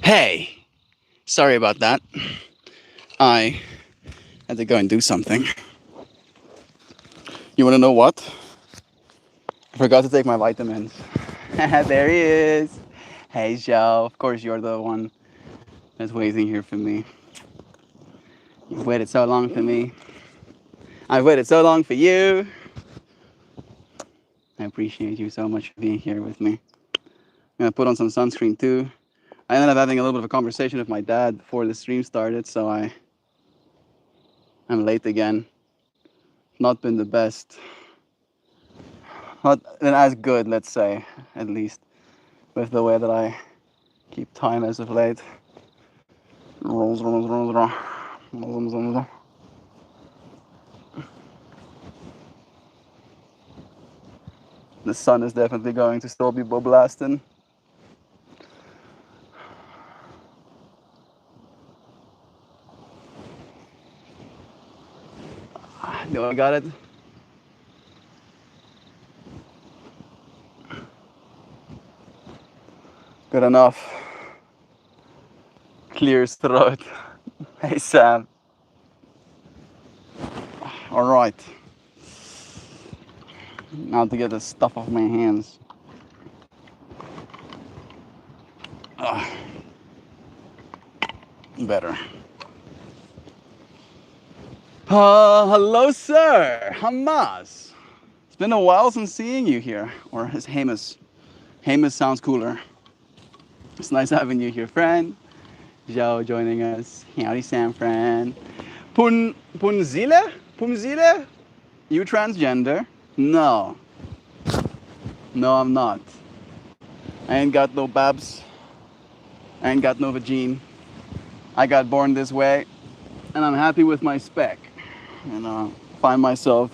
Hey, sorry about that. I had to go and do something. You want to know what? I forgot to take my vitamins. There he is. Hey, Joe. Of course, you're the one that's waiting here for me. You've waited so long for me. I've waited so long for you. I appreciate you so much for being here with me. I'm gonna put on some sunscreen too. I ended up having a little bit of a conversation with my dad before the stream started, so I'm late again. Not been the best. Not been as good, let's say, at least, with the way that I keep time as of late. The sun is definitely going to still be blasting. Do I got it? Good enough. Clears throat. Hey Sam. All right. Now to get the stuff off my hands. Better. Hello, sir. Hamas. It's been a while since seeing you here. Or as Hamas. Hamas sounds cooler. It's nice having you here, friend. Joe joining us. Howdy, Sam, friend. Punzile? Punzile? You transgender? No. No, I'm not. I ain't got no babs. I ain't got no vagine. I got born this way, and I'm happy with my spec. And find myself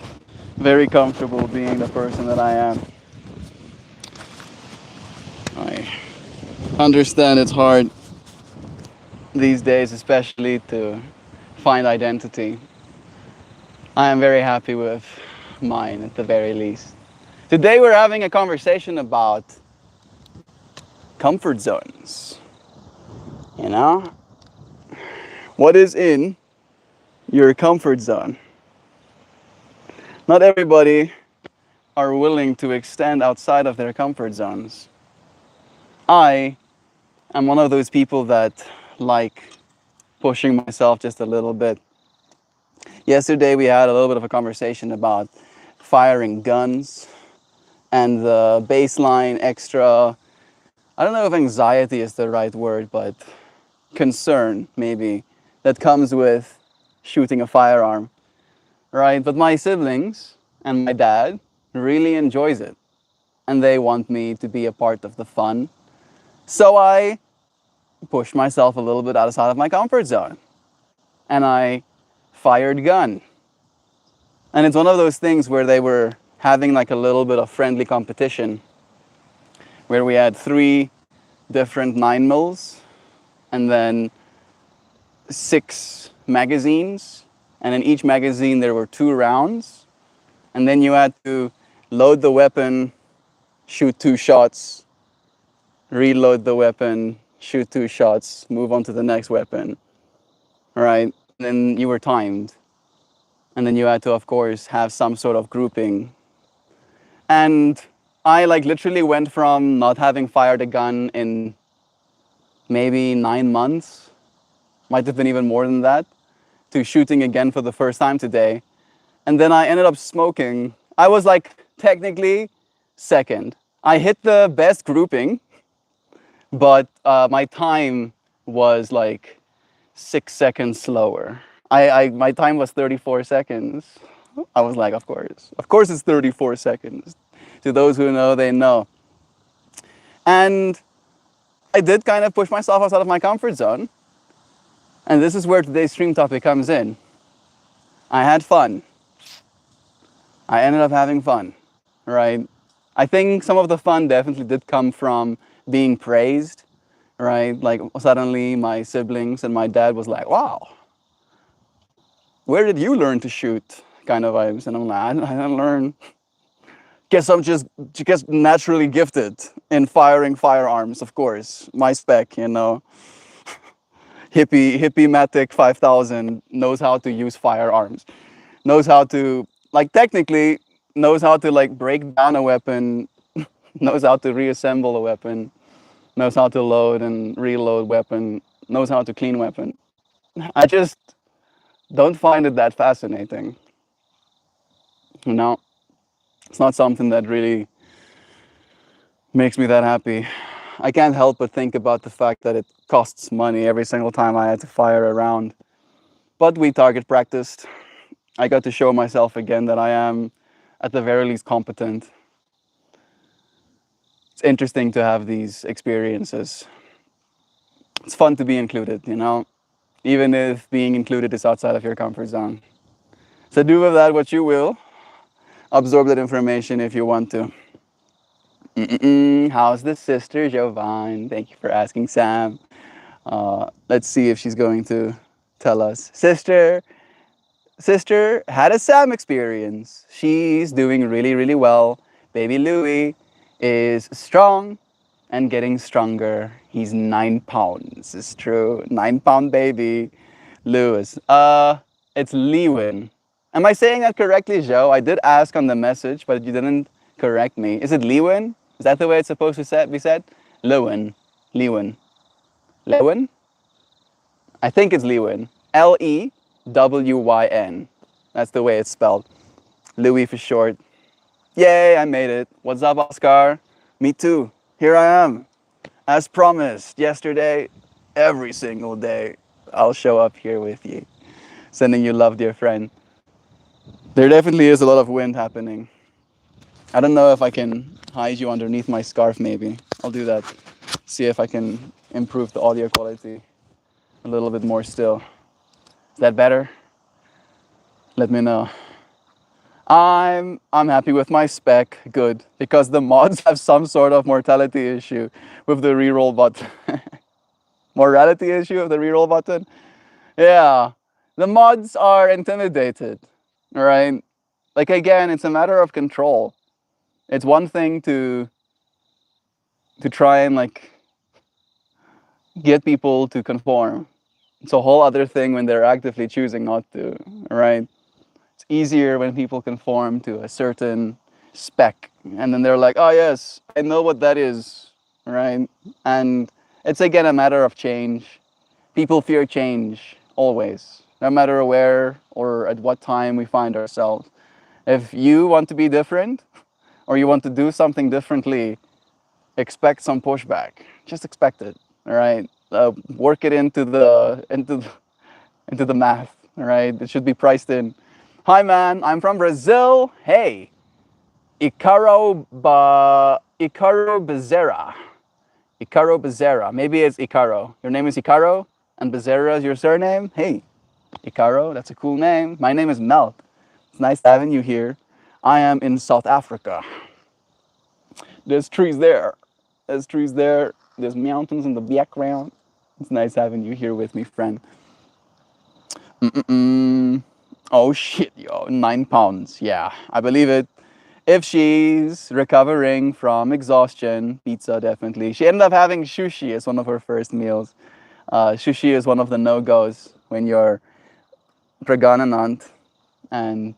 very comfortable being the person that I am. I understand it's hard these days, especially to find identity. I am very happy with mine at the very least. Today we're having a conversation about comfort zones. You know? What is in your comfort zone? Not everybody are willing to extend outside of their comfort zones. I am one of those people that like pushing myself just a little bit. Yesterday we had a little bit of a conversation about firing guns and the baseline extra, I don't know if anxiety is the right word, but concern maybe, that comes with shooting a firearm, right? But my siblings and my dad really enjoys it, and they want me to be a part of the fun. So I pushed myself a little bit outside of my comfort zone, and I fired gun. And it's one of those things where they were having like a little bit of friendly competition, where we had 3 different 9mm and then 6 magazines, and in each magazine there were 2 rounds, and then you had to load the weapon, shoot 2 shots, reload the weapon, shoot 2 shots, move on to the next weapon, right? Then you were timed, and then you had to, of course, have some sort of grouping. And I like literally went from not having fired a gun in maybe 9 months, might have been even more than that, to shooting again for the first time today. And then I ended up smoking. I was like technically second. I hit the best grouping, but my time was like 6 seconds slower. My time was 34 seconds. I was like, of course it's 34 seconds. To those who know, they know. And I did kind of push myself outside of my comfort zone. And this is where today's stream topic comes in. I had fun. I ended up having fun, right? I think some of the fun definitely did come from being praised, right? Like suddenly my siblings and my dad was like, wow, where did you learn to shoot? Kind of vibes. And I'm like, I didn't learn. Guess I'm just naturally gifted in firing firearms, of course. My spec, you know. hippie Matic 5000 knows how to use firearms, knows how to, like, technically knows how to like break down a weapon, knows how to reassemble a weapon, knows how to load and reload weapon, knows how to clean weapon. I just don't find it that fascinating. You know, it's not something that really makes me that happy. I can't help but think about the fact that it costs money every single time I had to fire a round. But we target practiced. I got to show myself again that I am, at the very least, competent. It's interesting to have these experiences. It's fun to be included, you know, even if being included is outside of your comfort zone. So do with that what you will. Absorb that information if you want to. How's the sister, Jovan? Thank you for asking, Sam. Let's see if she's going to tell us. Sister had a Sam experience. She's doing really, really well. Baby Louie is strong and getting stronger. He's 9 pounds. It's true. 9-pound baby. Lewis. It's Lewin. Am I saying that correctly, Joe? I did ask on the message, but you didn't correct me. Is it Lewin? Is that the way it's supposed to be said? Lewin. Lewin. Lewin? I think it's Lewin. Lewyn. That's the way it's spelled. Louis for short. Yay, I made it. What's up, Oscar? Me too. Here I am. As promised yesterday, every single day, I'll show up here with you. Sending you love, dear friend. There definitely is a lot of wind happening. I don't know if I can hide you underneath my scarf, maybe. I'll do that. See if I can improve the audio quality a little bit more still. Is that better? Let me know. I'm happy with my spec, good, because the mods have some sort of mortality issue with the reroll button. Morality issue of the reroll button? Yeah. The mods are intimidated, right? Like, again, it's a matter of control. It's one thing to try and like get people to conform. It's a whole other thing when they're actively choosing not to, right? It's easier when people conform to a certain spec and then they're like, oh yes, I know what that is, right? And it's again a matter of change. People fear change always, no matter where or at what time we find ourselves. If you want to be different or you want to do something differently, expect some pushback. Just expect it, all right? Work it into the math, all right? It should be priced in. Hi, man. I'm from Brazil. Hey, Icaro Bezerra. Icaro Bezerra. Maybe it's Icaro. Your name is Icaro, and Bezerra is your surname. Hey, Icaro. That's a cool name. My name is Melt. It's nice having you here. I am in South Africa. There's trees there. There's trees there. There's mountains in the background. It's nice having you here with me, friend. Oh shit, yo, 9 pounds. Yeah, I believe it. If she's recovering from exhaustion, pizza definitely. She ended up having sushi as one of her first meals. Sushi is one of the no-goes when you're pregnant, and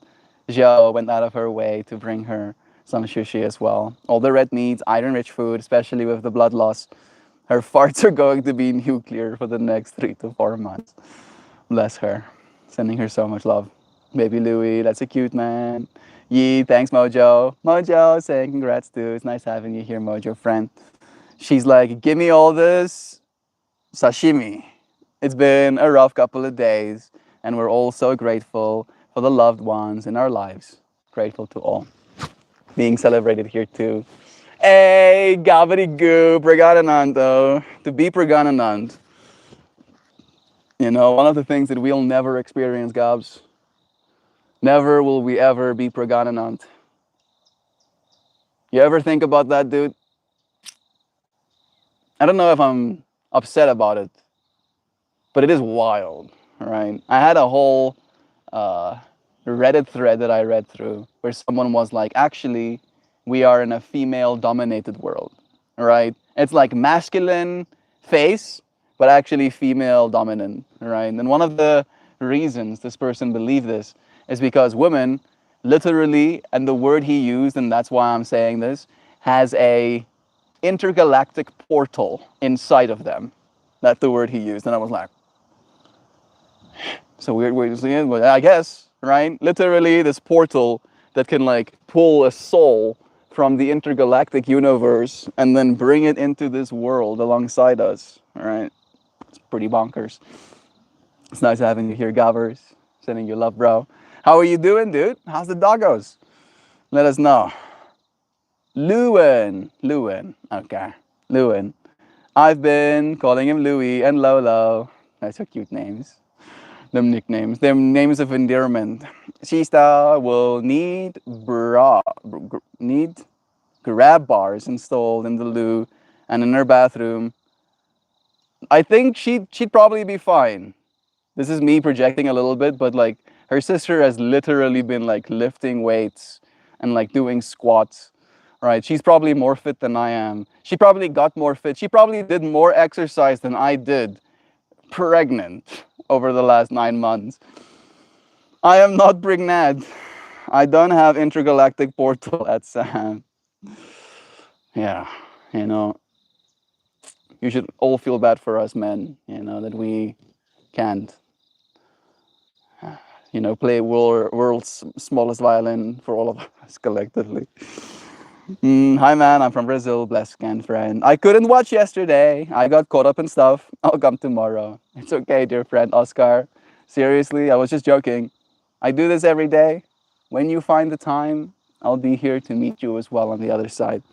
Zhao went out of her way to bring her some sushi as well. All the red meats, iron-rich food, especially with the blood loss. Her farts are going to be nuclear for the next 3 to 4 months. Bless her. Sending her so much love. Baby Louie, that's a cute man. Yee, thanks Mojo. Mojo saying congrats too. It's nice having you here, Mojo friend. She's like, give me all this sashimi. It's been a rough couple of days, and we're all so grateful for the loved ones in our lives. Grateful to all. Being celebrated here too. Hey, Gabadi-goo, Pragananando. To be Pragananand. You know, one of the things that we'll never experience, Gabs. Never will we ever be Pragananand. You ever think about that, dude? I don't know if I'm upset about it, but it is wild, right? I had a whole Reddit thread that I read through where someone was like, actually, we are in a female-dominated world, right? It's like masculine face but actually female dominant, right? And one of the reasons this person believed this is because women literally, and the word he used, and that's why I'm saying this, has a intergalactic portal inside of them. That's the word he used. And I was like, it's a weird way to say it, but I guess, right? Literally, this portal that can like pull a soul from the intergalactic universe and then bring it into this world alongside us, all right? It's pretty bonkers. It's nice having you here, Gavers. Sending you love, bro. How are you doing, dude? How's the doggos? Let us know. Lewin. Okay, Lewin. I've been calling him Louie and Lolo. That's so cute names. Them nicknames. Them names of endearment. Shista will need grab bars installed in the loo and in her bathroom. I think she'd probably be fine. This is me projecting a little bit, but like her sister has literally been like lifting weights and like doing squats. Right? She's probably more fit than I am. She probably got more fit. She probably did more exercise than I did pregnant over the last 9 months. I am not pregnant. I don't have intergalactic portal at Sam. Yeah, you know, you should all feel bad for us men, that we can't, play world's smallest violin for all of us collectively. Hi, man. I'm from Brazil. Blessed again, friend. I couldn't watch yesterday. I got caught up in stuff. I'll come tomorrow. It's okay, dear friend Oscar. Seriously, I was just joking. I do this every day. When you find the time, I'll be here to meet you as well on the other side.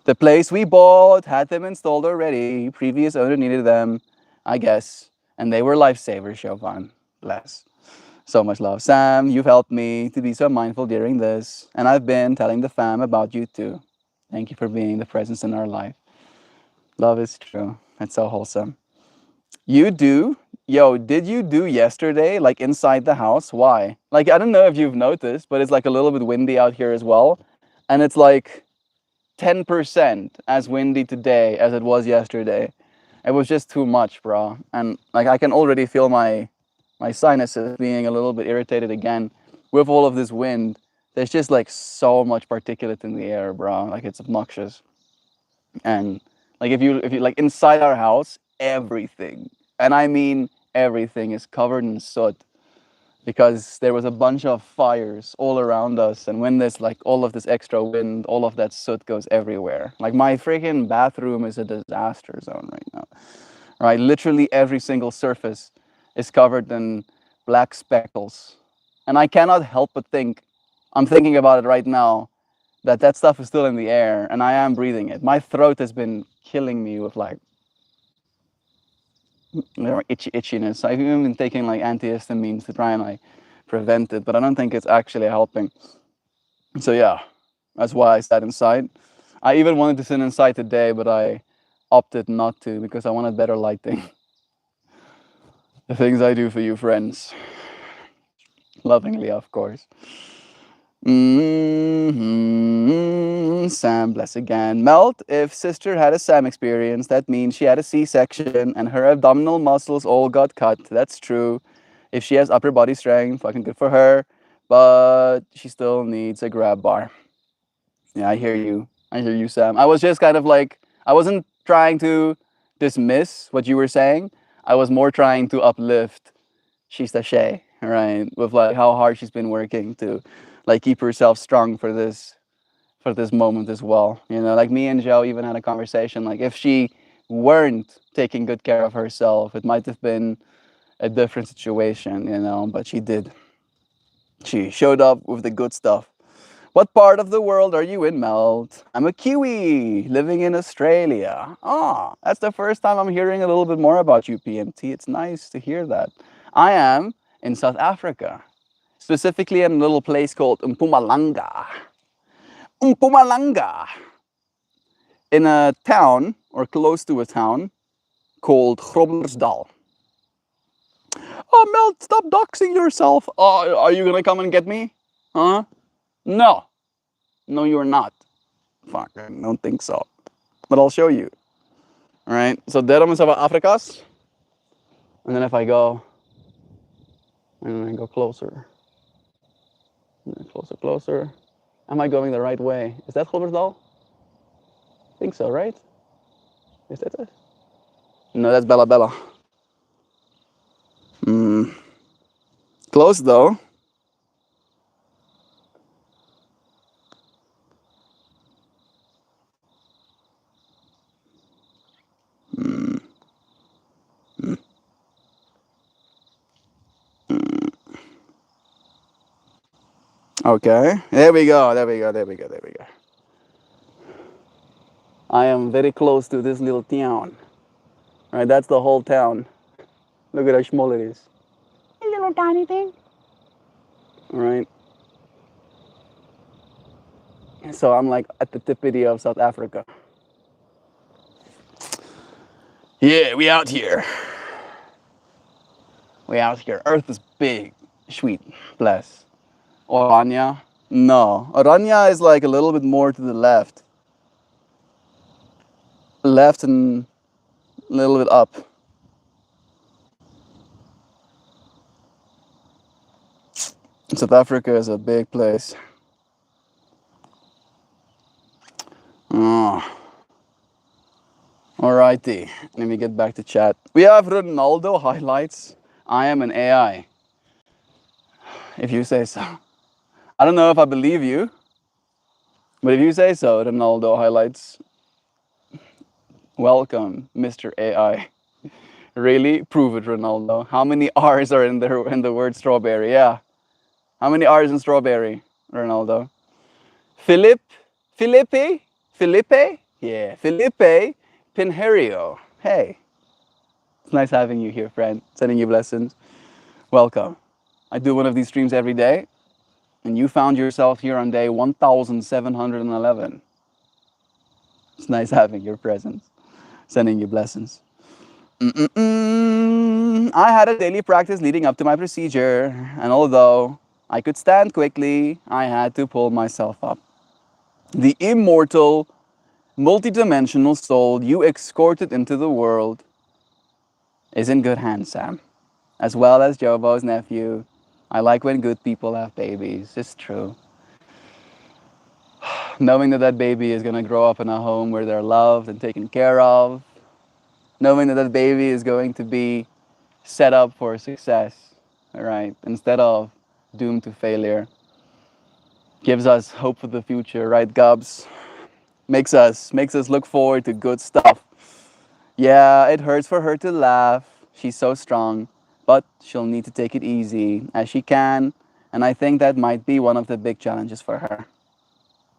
The place we bought had them installed already. Previous owner needed them, I guess. And they were lifesavers, Chauvin. Bless. So much love. Sam, you've helped me to be so mindful during this. And I've been telling the fam about you too. Thank you for being the presence in our life. Love is true. It's so wholesome. You do? Yo, did you do yesterday, like inside the house? Why? Like, I don't know if you've noticed, but it's like a little bit windy out here as well. And it's like 10% as windy today as it was yesterday. It was just too much, bro. And like I can already feel my sinuses being a little bit irritated again with all of this wind. There's just like so much particulate in the air, bro. Like it's obnoxious. And like if you like inside our house, everything, and I mean everything, is covered in soot because there was a bunch of fires all around us, and when there's like all of this extra wind, all of that soot goes everywhere. Like my freaking bathroom is a disaster zone right now. Right? Literally every single surface is covered in black speckles. And I cannot help but think, I'm thinking about it right now, that stuff is still in the air and I am breathing it. My throat has been killing me with like itchiness. I've even been taking like antihistamines to try and like prevent it, but I don't think it's actually helping. So yeah, that's why I sat inside. I even wanted to sit inside today, but I opted not to because I wanted better lighting. The things I do for you, friends. Lovingly, of course. Sam, bless again. Melt, if sister had a Sam experience, that means she had a C-section and her abdominal muscles all got cut. That's true. If she has upper body strength, fucking good for her. But she still needs a grab bar. Yeah, I hear you. I hear you, Sam. I was just kind of like, I wasn't trying to dismiss what you were saying. I was more trying to uplift Shista Shay, right? With like how hard she's been working to like keep herself strong for this moment as well. Like me and Joe even had a conversation. Like if she weren't taking good care of herself, it might have been a different situation, but she did. She showed up with the good stuff. What part of the world are you in, Melt? I'm a Kiwi living in Australia. Ah, that's the first time I'm hearing a little bit more about you, PMT. It's nice to hear that. I am in South Africa, specifically in a little place called Mpumalanga. Mpumalanga. In a town, or close to a town, called Groblersdal. Oh, Melt, stop doxing yourself. Oh, are you gonna come and get me? Huh? No. No, you're not. Fuck, I don't think so. But I'll show you. All right. So dito man sa Afrikas. And then if I go, and then I go closer, and then closer, closer. Am I going the right way? Is that Gilbertdal? I think so, right? Is that it? No, that's Bella Bella. Mm. Close though. Mm. Mm. Mm. Okay. There we go. There we go. There we go. There we go. I am very close to this little town. Right, that's the whole town. Look at how small it is. A little tiny thing. All right. So I'm like at the tippity of South Africa. Yeah, we out here. We out here. Earth is big, sweet, bless. Orania? No. Orania is like a little bit more to the left. Left and a little bit up. South Africa is a big place. Oh. Alrighty. Let me get back to chat. We have Ronaldo highlights. I am an AI. If you say so. I don't know if I believe you, but if you say so, Ronaldo highlights. Welcome, Mr. AI. Really? Prove it, Ronaldo. How many R's are in the word strawberry? Yeah. How many R's in strawberry, Ronaldo? Philip? Felipe? Felipe? Yeah. Felipe Pinheiro. Hey. It's nice having you here, friend. Sending you blessings. Welcome. I do one of these streams every day, and you found yourself here on day 1711. It's nice having your presence. Sending you blessings. I had a daily practice leading up to my procedure, and although I could stand quickly, I had to pull myself up. The immortal, multidimensional soul you escorted into the world is in good hands, Sam. As well as Jobo's nephew. I like when good people have babies. It's true. Knowing that that baby is going to grow up in a home where they're loved and taken care of. Knowing that that baby is going to be set up for success, all right, instead of doomed to failure. Gives us hope for the future, right, Gubs? Makes us look forward to good stuff. Yeah, it hurts for her to laugh. She's so strong, but she'll need to take it easy as she can, and I think that might be one of the big challenges for her.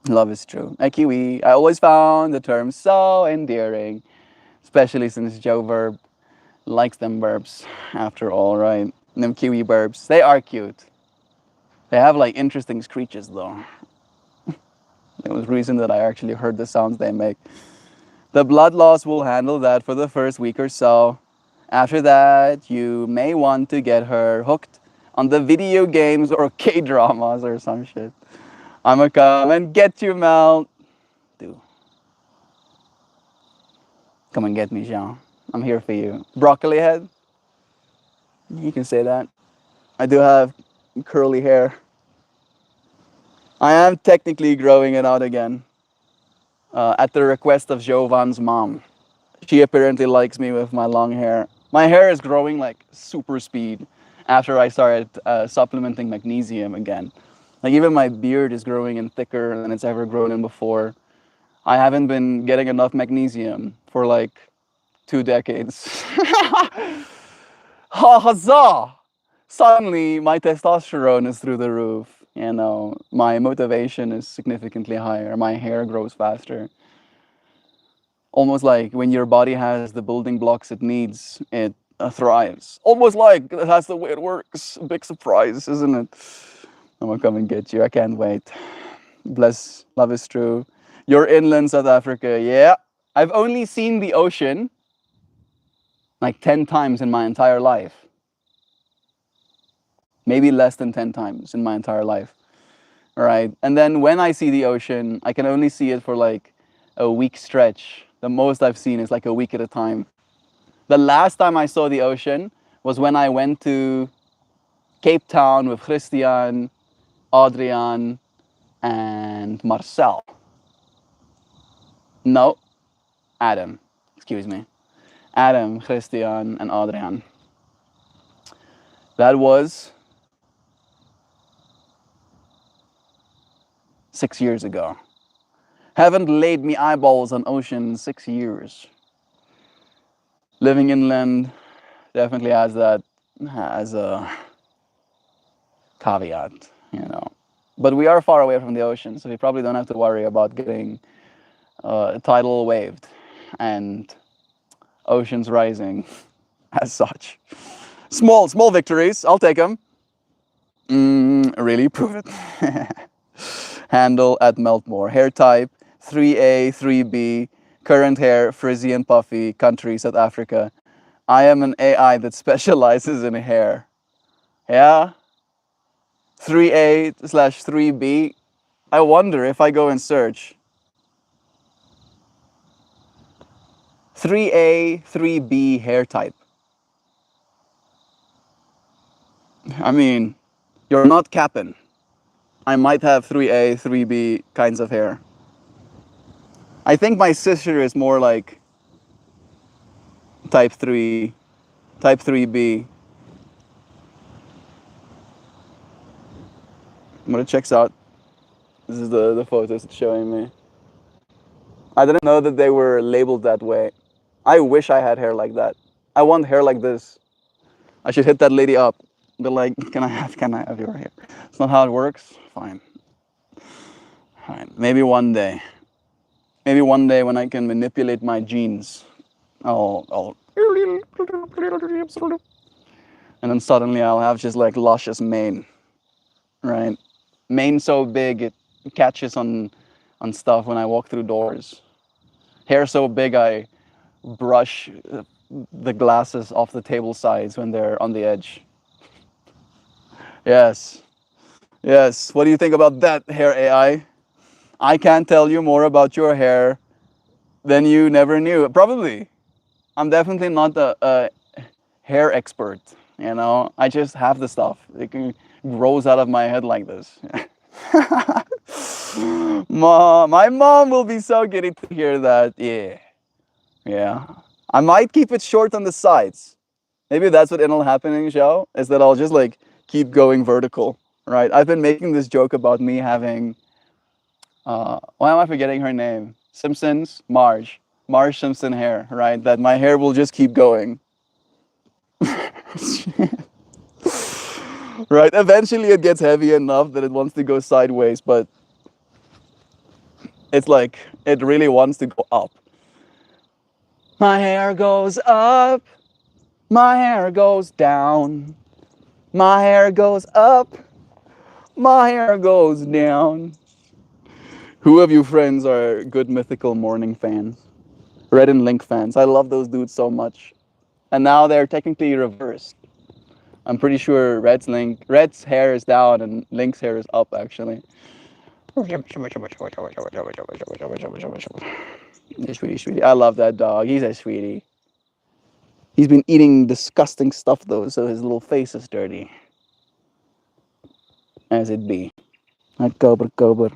Love is true. A Kiwi, I always found the term so endearing, especially since Joe Verb likes them burps after all, right? Them Kiwi burps. They are cute. They have like interesting screeches though. There was reason that I actually heard the sounds they make. The blood loss will handle that for the first week or so. After that, you may want to get her hooked on the video games or K-dramas or some shit. I'ma come and get you, Mel. Do. Come and get me, Jean. I'm here for you. Broccoli head? You can say that. I do have curly hair. I am technically growing it out again. At the request of Jovan's mom. She apparently likes me with my long hair. My hair is growing like super speed after I started supplementing magnesium again. Like even my beard is growing in thicker than it's ever grown in before. I haven't been getting enough magnesium for like 2 decades. Huzzah! Suddenly, my testosterone is through the roof. You know, my motivation is significantly higher. My hair grows faster. Almost like when your body has the building blocks it needs, it thrives. Almost like that's the way it works. Big surprise, isn't it? I'm gonna come and get you. I can't wait. Bless, love is true. You're inland South Africa, yeah. I've only seen the ocean like 10 times in my entire life. Maybe less than 10 times in my entire life. All right. And then when I see the ocean, I can only see it for like a week stretch The most I've seen is like a week at a time. The last time I saw the ocean was when I went to Cape Town with Christian, Adrian, and Marcel. No, Adam. Excuse me. Adam, Christian, and Adrian. That was 6 years ago. Haven't laid me eyeballs on ocean in 6 years. Living inland definitely has that as a caveat, you know. But we are far away from the ocean, so we probably don't have to worry about getting tidal waved and oceans rising as such. Small victories, I'll take them. Really, prove it. Handle at MeltMore. Hair type 3A, 3B. Current hair frizzy and puffy. Country South Africa. I am an AI that specializes in hair. Yeah? 3A/3B. I wonder if I go and search 3A, 3B hair type. I mean, you're not capping. I might have 3A, 3B kinds of hair. I think my sister is more like type 3, type 3B. But it checks out. This is the photos it's showing me. I didn't know that they were labeled that way. I wish I had hair like that. I want hair like this. I should hit that lady up. Be like, can I have your hair? It's not how it works. Fine. Fine. Maybe one day. Maybe one day when I can manipulate my genes, I'll and then suddenly I'll have just like luscious mane, right? Mane so big it catches on stuff when I walk through doors. Hair so big I brush the glasses off the table sides when they're on the edge. Yes. Yes. What do you think about that, hair AI? I can't tell you more about your hair than you never knew. Probably. I'm definitely not a hair expert, you know? I just have the stuff. It grows out of my head like this. Mom, my mom will be so giddy to hear that. Yeah. Yeah. I might keep it short on the sides. Maybe that's what it'll happen in the show, is that I'll just like keep going vertical, right? I've been making this joke about me having, why am I forgetting her name? Simpsons? Marge Simpson hair, right? That my hair will just keep going. Right? Eventually it gets heavy enough that it wants to go sideways, but it's like it really wants to go up. My hair goes up, my hair goes down, my hair goes up, my hair goes down. Who of you friends are good Mythical Morning fans? Red and Link fans. I love those dudes so much. And now they're technically reversed. I'm pretty sure Red's hair is down and Link's hair is up actually. Sweetie. I love that dog. He's a sweetie. He's been eating disgusting stuff though, so his little face is dirty. As it be. Not Cobra.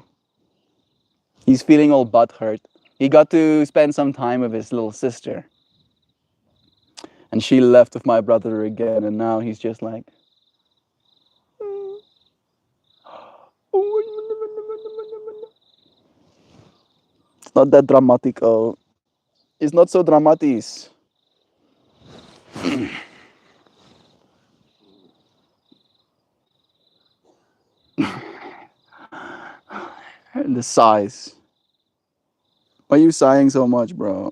He's feeling all butthurt. He got to spend some time with his little sister. And she left with my brother again, and now he's just like, it's not that dramatic. Oh, it's not so dramatic. And the size. Why are you sighing so much, bro?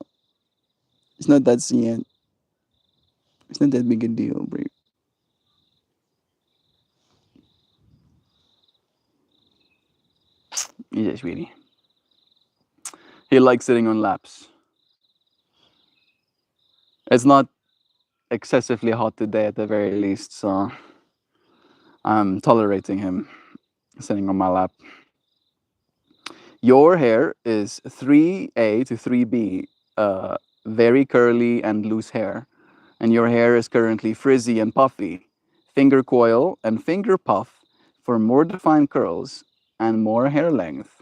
It's not that scene. It's not that big a deal, bro. He's a sweetie. He likes sitting on laps. It's not excessively hot today at the very least, so I'm tolerating him sitting on my lap. Your hair is 3A to 3B. uh, very curly and loose hair, and your hair is currently frizzy and puffy, finger coil and finger puff for more defined curls and more hair length.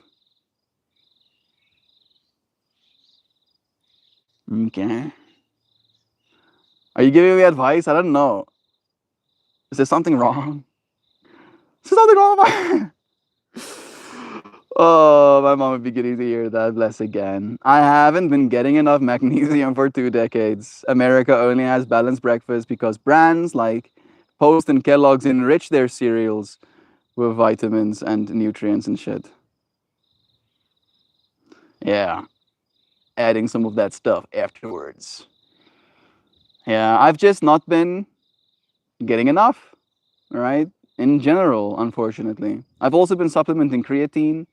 Okay. Are you giving me advice? I don't know. Is there something wrong? Is there something wrong with my... Oh, my mom would be getting to hear that. Bless again. I haven't been getting enough magnesium for 2 decades. America only has balanced breakfast because brands like Post and Kellogg's enrich their cereals with vitamins and nutrients and shit. Yeah, adding some of that stuff afterwards. Yeah, I've just not been getting enough, right? In general, unfortunately. I've also been supplementing creatine.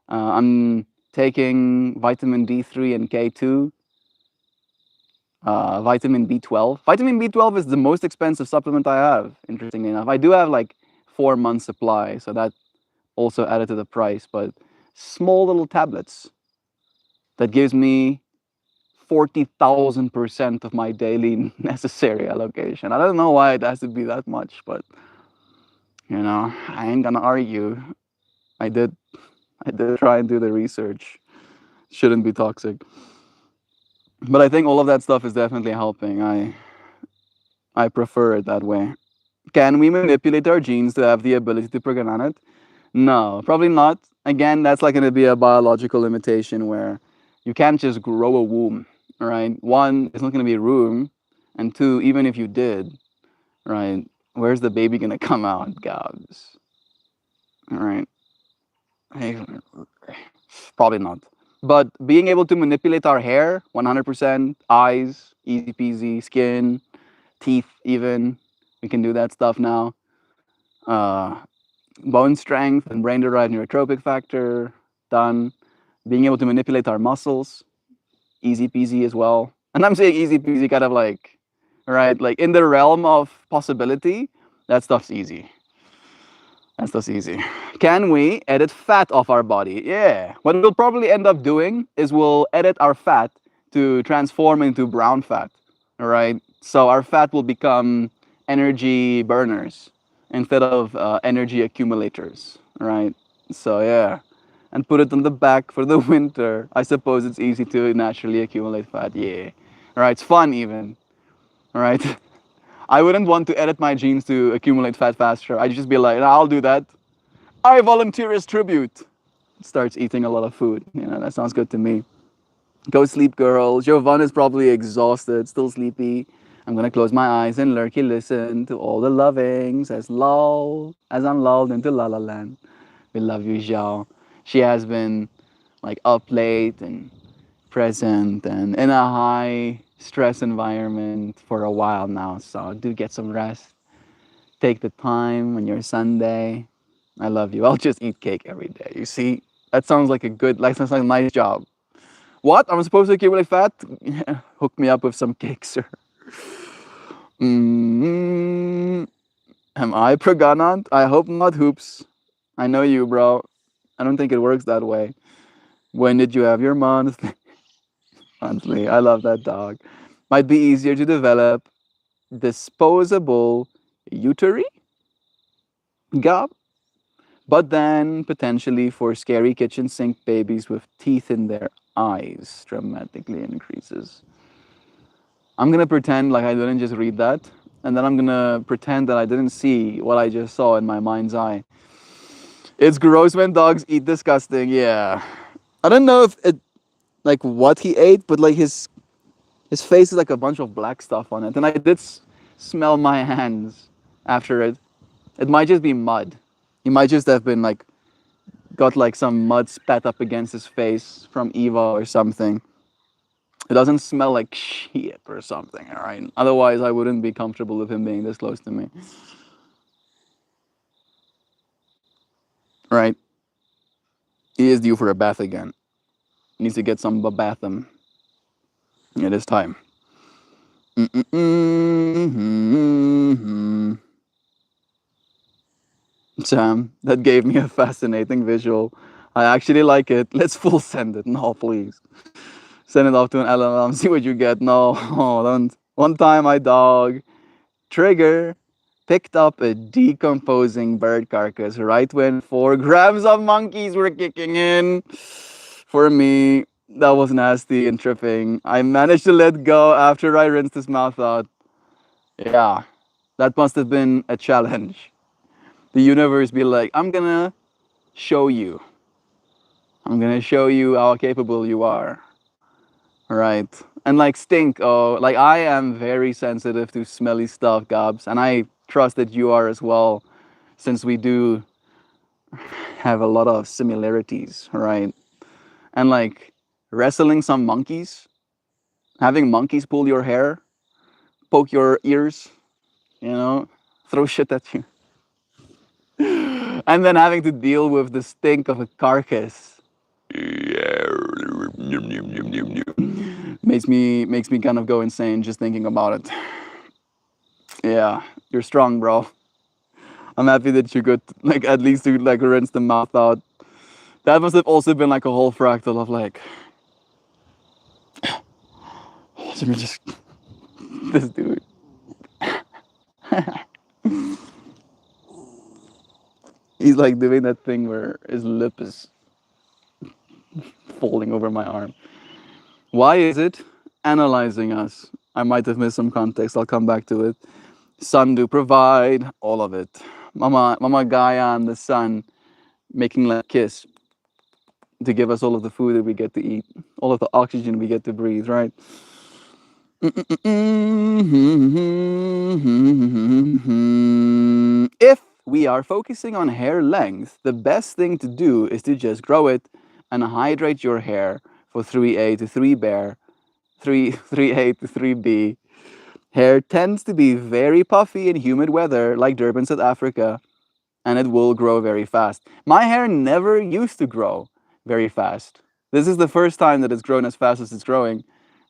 I'm taking vitamin D3 and K2, vitamin B12. Vitamin B12 is the most expensive supplement I have, interestingly enough. I do have like 4 months supply, so that also added to the price, but small little tablets that gives me 40,000% of my daily necessary allocation. I don't know why it has to be that much, but I ain't gonna argue. I did I did try and do the research. Shouldn't be toxic. But I think all of that stuff is definitely helping. I prefer it that way. Can we manipulate our genes to have the ability to program it? No, probably not. Again, that's like going to be a biological limitation where you can't just grow a womb, right? One, it's not going to be room, and two, even if you did, right, where's the baby going to come out, Gabs? All right, probably not. But being able to manipulate our hair, 100%, eyes, easy peasy, skin, teeth, even, we can do that stuff now. Uh, Bone strength and brain-derived neurotropic factor, done. Being able to manipulate our muscles, easy peasy as well. And I'm saying easy peasy kind of like, right, like in the realm of possibility, that stuff's easy. That stuff's easy. Can we edit fat off our body? Yeah. What we'll probably end up doing is we'll edit our fat to transform into brown fat, all right? So our fat will become energy burners instead of energy accumulators, right? So yeah, and put it on the back for the winter. I suppose it's easy to naturally accumulate fat. Yeah, all right. It's fun even. All right. I wouldn't want to edit my genes to accumulate fat faster. I'd just be like, "Nah, I'll do that. I volunteer as tribute." Starts eating a lot of food. That sounds good to me. Go sleep, girl. Jovan is probably exhausted, still sleepy. I'm gonna close my eyes and lurky listen to all the lovings as I'm lulled into La La Land. We love you, Zhao. She has been like up late and present and in a high stress environment for a while now. So do get some rest. Take the time on your Sunday. I love you. I'll just eat cake every day. You see, that sounds like sounds like a nice job. What? I'm supposed to accumulate fat? Hook me up with some cake, sir. mm Am I pregnant? I hope not, Hoops. I know you, bro. I don't think it works that way. When did you have your month? Honestly, I love that dog. Might be easier to develop disposable uteri, gob, but then potentially for scary kitchen sink babies with teeth in their eyes dramatically increases. I'm gonna pretend like I didn't just read that, and then I'm gonna pretend that I didn't see what I just saw in my mind's eye. It's gross when dogs eat disgusting. Yeah, I don't know if it like what he ate, but like his face is like a bunch of black stuff on it, and I did smell my hands after it. It might just be mud. He might just have been like got like some mud spat up against his face from Eva or something. It doesn't smell like shit or something, all right? Otherwise, I wouldn't be comfortable with him being this close to me. Right? He is due for a bath again. He needs to get some bathum. It is time. Sam, that gave me a fascinating visual. I actually like it. Let's full send it. No, please. Send it off to an LLM, see what you get. No, don't. One time my dog, Trigger, picked up a decomposing bird carcass right when 4 grams of monkeys were kicking in. For me, that was nasty and tripping. I managed to let go after I rinsed his mouth out. Yeah, that must have been a challenge. The universe be like, I'm gonna show you. I'm gonna show you how capable you are. Right. And like stink, oh, like I am very sensitive to smelly stuff, Gabs, and I trust that you are as well, since we do have a lot of similarities, right? And like wrestling some monkeys, having monkeys pull your hair, poke your ears, you know, throw shit at you, and then having to deal with the stink of a carcass. Makes me kind of go insane just thinking about it. Yeah, you're strong, bro. I'm happy that you could like at least to like rinse the mouth out. That must have also been like a whole fractal of like, let me just this dude. He's like doing that thing where his lip is falling over my arm. Why is it analyzing us? I might have missed some context. I'll come back to it. Sun do provide all of it. Mama Gaia and the sun making that kiss to give us all of the food that we get to eat, all of the oxygen we get to breathe, right? If we are focusing on hair length, the best thing to do is to just grow it and hydrate your hair for 3A to 3 3A to 3B. Hair tends to be very puffy in humid weather like Durban, South Africa, and it will grow very fast. My hair never used to grow very fast. This is the first time that it's grown as fast as it's growing.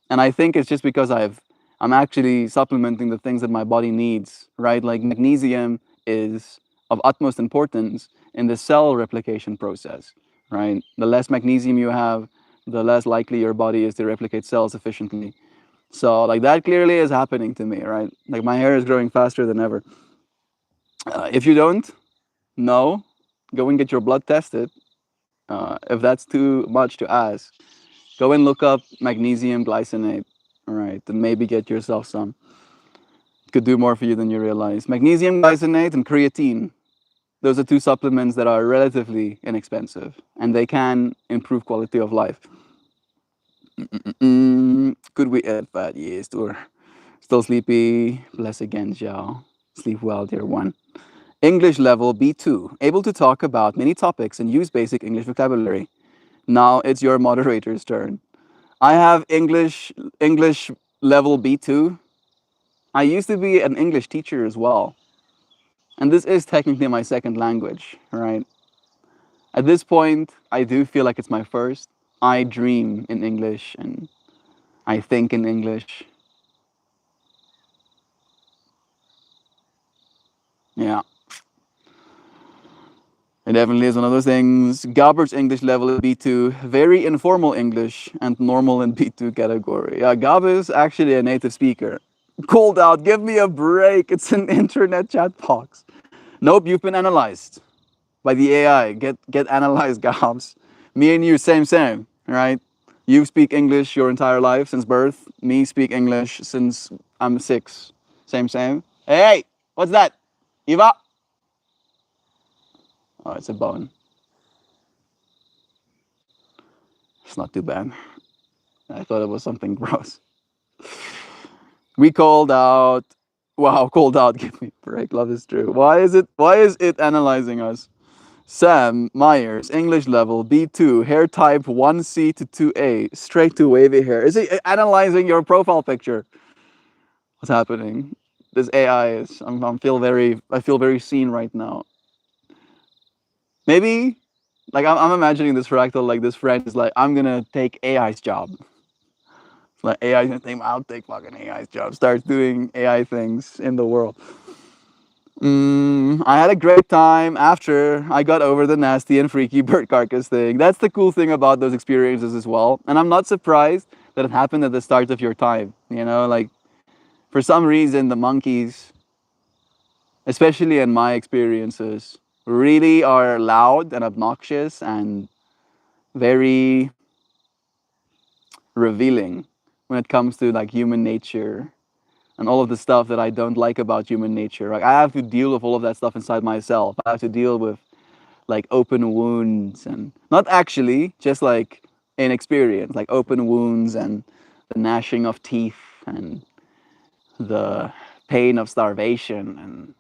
And I think it's just because I'm actually supplementing the things that my body needs, right? Like magnesium is of utmost importance in the cell replication process, right? The less magnesium you have, the less likely your body is to replicate cells efficiently. So like that clearly is happening to me, right? Like my hair is growing faster than ever. If you don't know, go and get your blood tested. If that's too much to ask, go and look up magnesium glycinate, all right, and maybe get yourself some. Could do more for you than you realize. Magnesium glycinate and creatine. Those are 2 supplements that are relatively inexpensive, and they can improve quality of life. Could we add fat? Yes, or still sleepy. Bless again, Zhao. Sleep well, dear one. English level B2. Able to talk about many topics and use basic English vocabulary. Now it's your moderator's turn. I have English level B2. I used to be an English teacher as well. And this is technically my second language, right? At this point, I do feel like it's my first. I dream in English and I think in English. Yeah. It definitely is one of those things. Gabert's English level is B2, very informal English, and normal in B2 category. Yeah, Gaber is actually a native speaker. Called out, give me a break. It's an internet chat box. Nope, you've been analyzed by the AI. Get analyzed, Gabs. Me and you, same, right? You speak English your entire life since birth. Me speak English since I'm 6. Same. Hey, what's that? Eva? Oh, it's a bone. It's not too bad. I thought it was something gross. We called out. Wow, called out. Give me a break. Love is true. Why is it analyzing us? Sam Myers, English level B2, hair type 1C to 2A, straight to wavy hair. Is it analyzing your profile picture? What's happening? This AI is. I feel very seen right now. Maybe, like I'm imagining this fractal. Like this friend is like, I'm gonna take AI's job. Like AI's gonna take. I'll take fucking AI's job. Start doing AI things in the world. I had a great time after I got over the nasty and freaky bird carcass thing. That's the cool thing about those experiences as well. And I'm not surprised that it happened at the start of your time. You know, like for some reason, the monkeys, especially in my experiences, really are loud and obnoxious and very revealing when it comes to like human nature and all of the stuff that I don't like about human nature. Like I have to deal with all of that stuff inside myself. I have to deal with like open wounds and not actually, just like in experience, like open wounds and the gnashing of teeth and the pain of starvation and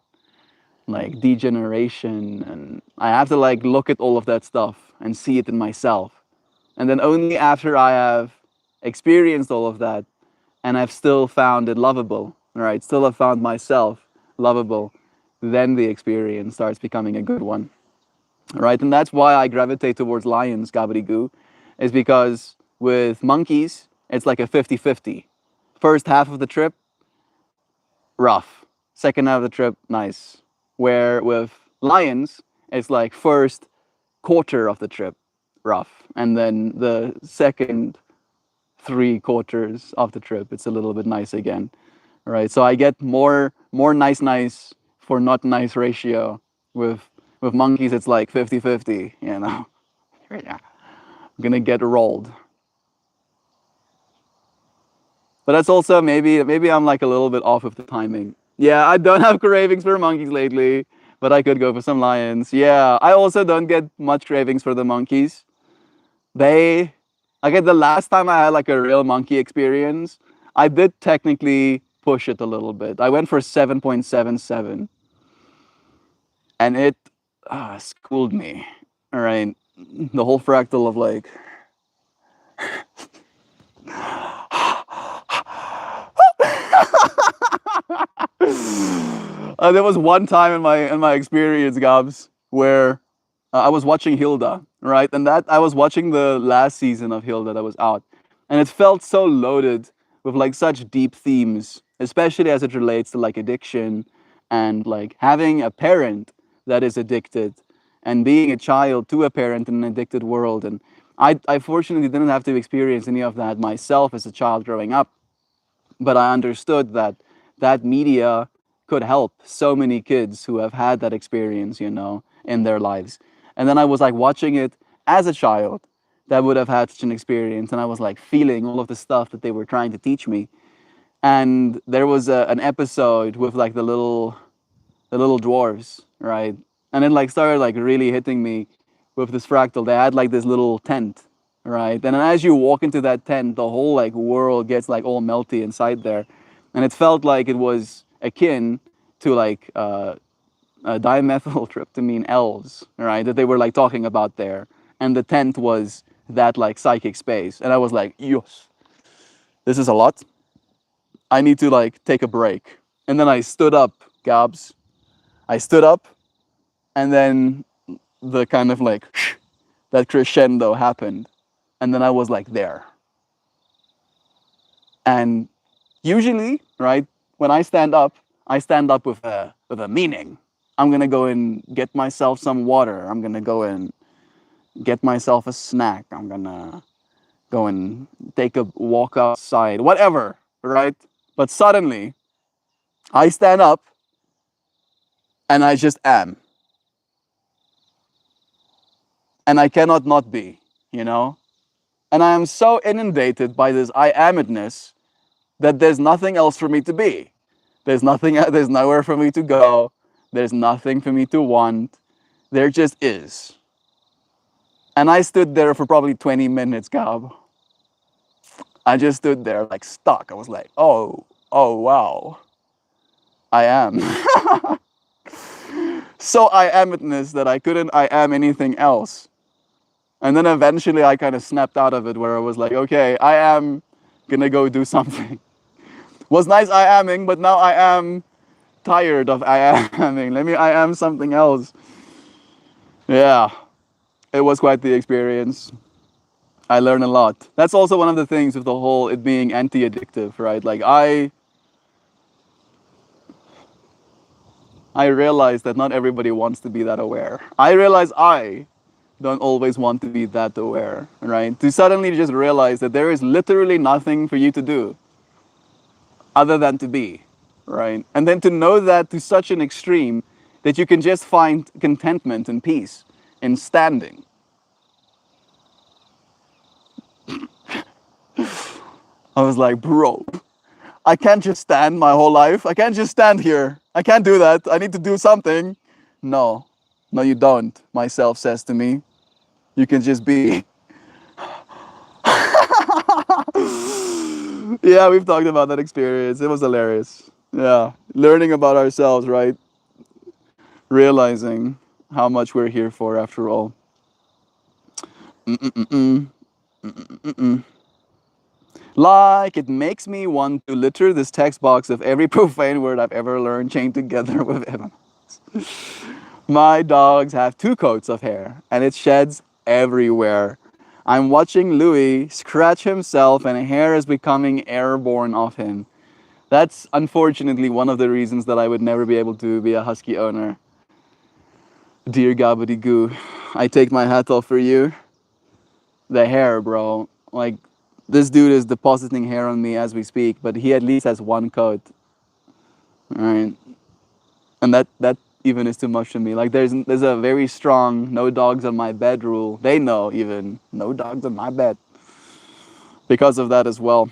like degeneration, and I have to like look at all of that stuff and see it in myself. And then only after I have experienced all of that and I've still found it lovable, right? Still have found myself lovable, then the experience starts becoming a good one, right? And that's why I gravitate towards lions, Gabadoo, is because with monkeys, it's like a 50-50. First half of the trip, rough. Second half of the trip, nice. Where with lions, it's like first quarter of the trip, rough. And then the second 3 quarters of the trip, it's a little bit nice again. Right? So I get more nice for not nice ratio. With monkeys, it's like 50-50, you know. Yeah. I'm gonna get rolled. But that's also maybe I'm like a little bit off with the timing. Yeah, I don't have cravings for monkeys lately, but I could go for some lions. Yeah, I also don't get much cravings for the monkeys. They, like the last time I had like a real monkey experience, I did technically push it a little bit. I went for 7.77, and it schooled me. All right, the whole fractal of like there was one time in my experience, Gabs, where I was watching Hilda, right? And that I was watching the last season of Hilda that was out, and it felt so loaded with like such deep themes, especially as it relates to like addiction and like having a parent that is addicted and being a child to a parent in an addicted world. And I fortunately didn't have to experience any of that myself as a child growing up, but I understood that that media could help so many kids who have had that experience, you know, in their lives. And then I was like watching it as a child that would have had such an experience, and I was like feeling all of the stuff that they were trying to teach me. And there was an episode with like the little dwarves, right? And it like started like really hitting me with this fractal. They had like this little tent, right? And then as you walk into that tent, the whole like world gets like all melty inside there, and it felt like it was akin to like dimethyltryptamine elves, right? That they were like talking about there, and the tent was that like psychic space, and I was like, yes, this is a lot. I need to like take a break, and then I stood up, Gabs. I stood up, and then the kind of like that crescendo happened, and then I was like there. And usually, right, when I stand up with a meaning. I'm gonna go and get myself some water. I'm gonna go and get myself a snack. I'm gonna go and take a walk outside, whatever, right? But suddenly, I stand up and I just am, and I cannot not be, you know. And I am so inundated by this I am itness that there's nothing else for me to be. There's nothing. There's nowhere for me to go. There's nothing for me to want. There just is. And I stood there for probably 20 minutes, Gab. I just stood there like stuck. I was like, oh wow, I am. So I am itness that I couldn't I am anything else. And then eventually I kind of snapped out of it where I was like, okay, I am gonna go do something. Was nice I aming, but now I am tired of I aming. Let me I am something else. Yeah, it was quite the experience. I learned a lot. That's also one of the things with the whole it being anti-addictive, right? Like I realized that not everybody wants to be that aware. I realize I don't always want to be that aware, right? To suddenly just realize that there is literally nothing for you to do other than to be, right? And then to know that to such an extreme that you can just find contentment and peace in standing. I was like, bro, I can't just stand my whole life. I can't just stand here. I can't do that. I need to do something. No, no, you don't, myself says to me. You can just be. Yeah, we've talked about that experience. It was hilarious. Yeah, learning about ourselves, right? Realizing how much we're here for after all. Mm-mm-mm. Mm-mm-mm. Like, it makes me want to litter this text box of every profane word I've ever learned chained together with him. My dogs have two coats of hair, and it sheds everywhere. I'm watching Louis scratch himself, and hair is becoming airborne off him. That's unfortunately one of the reasons that I would never be able to be a husky owner. Dear Goo, I take my hat off for you. The hair, bro. Like, this dude is depositing hair on me as we speak, but he at least has one coat. Right? And that even is too much to me. Like, there's a very strong no dogs on my bed rule. They know even no dogs on my bed because of that as well.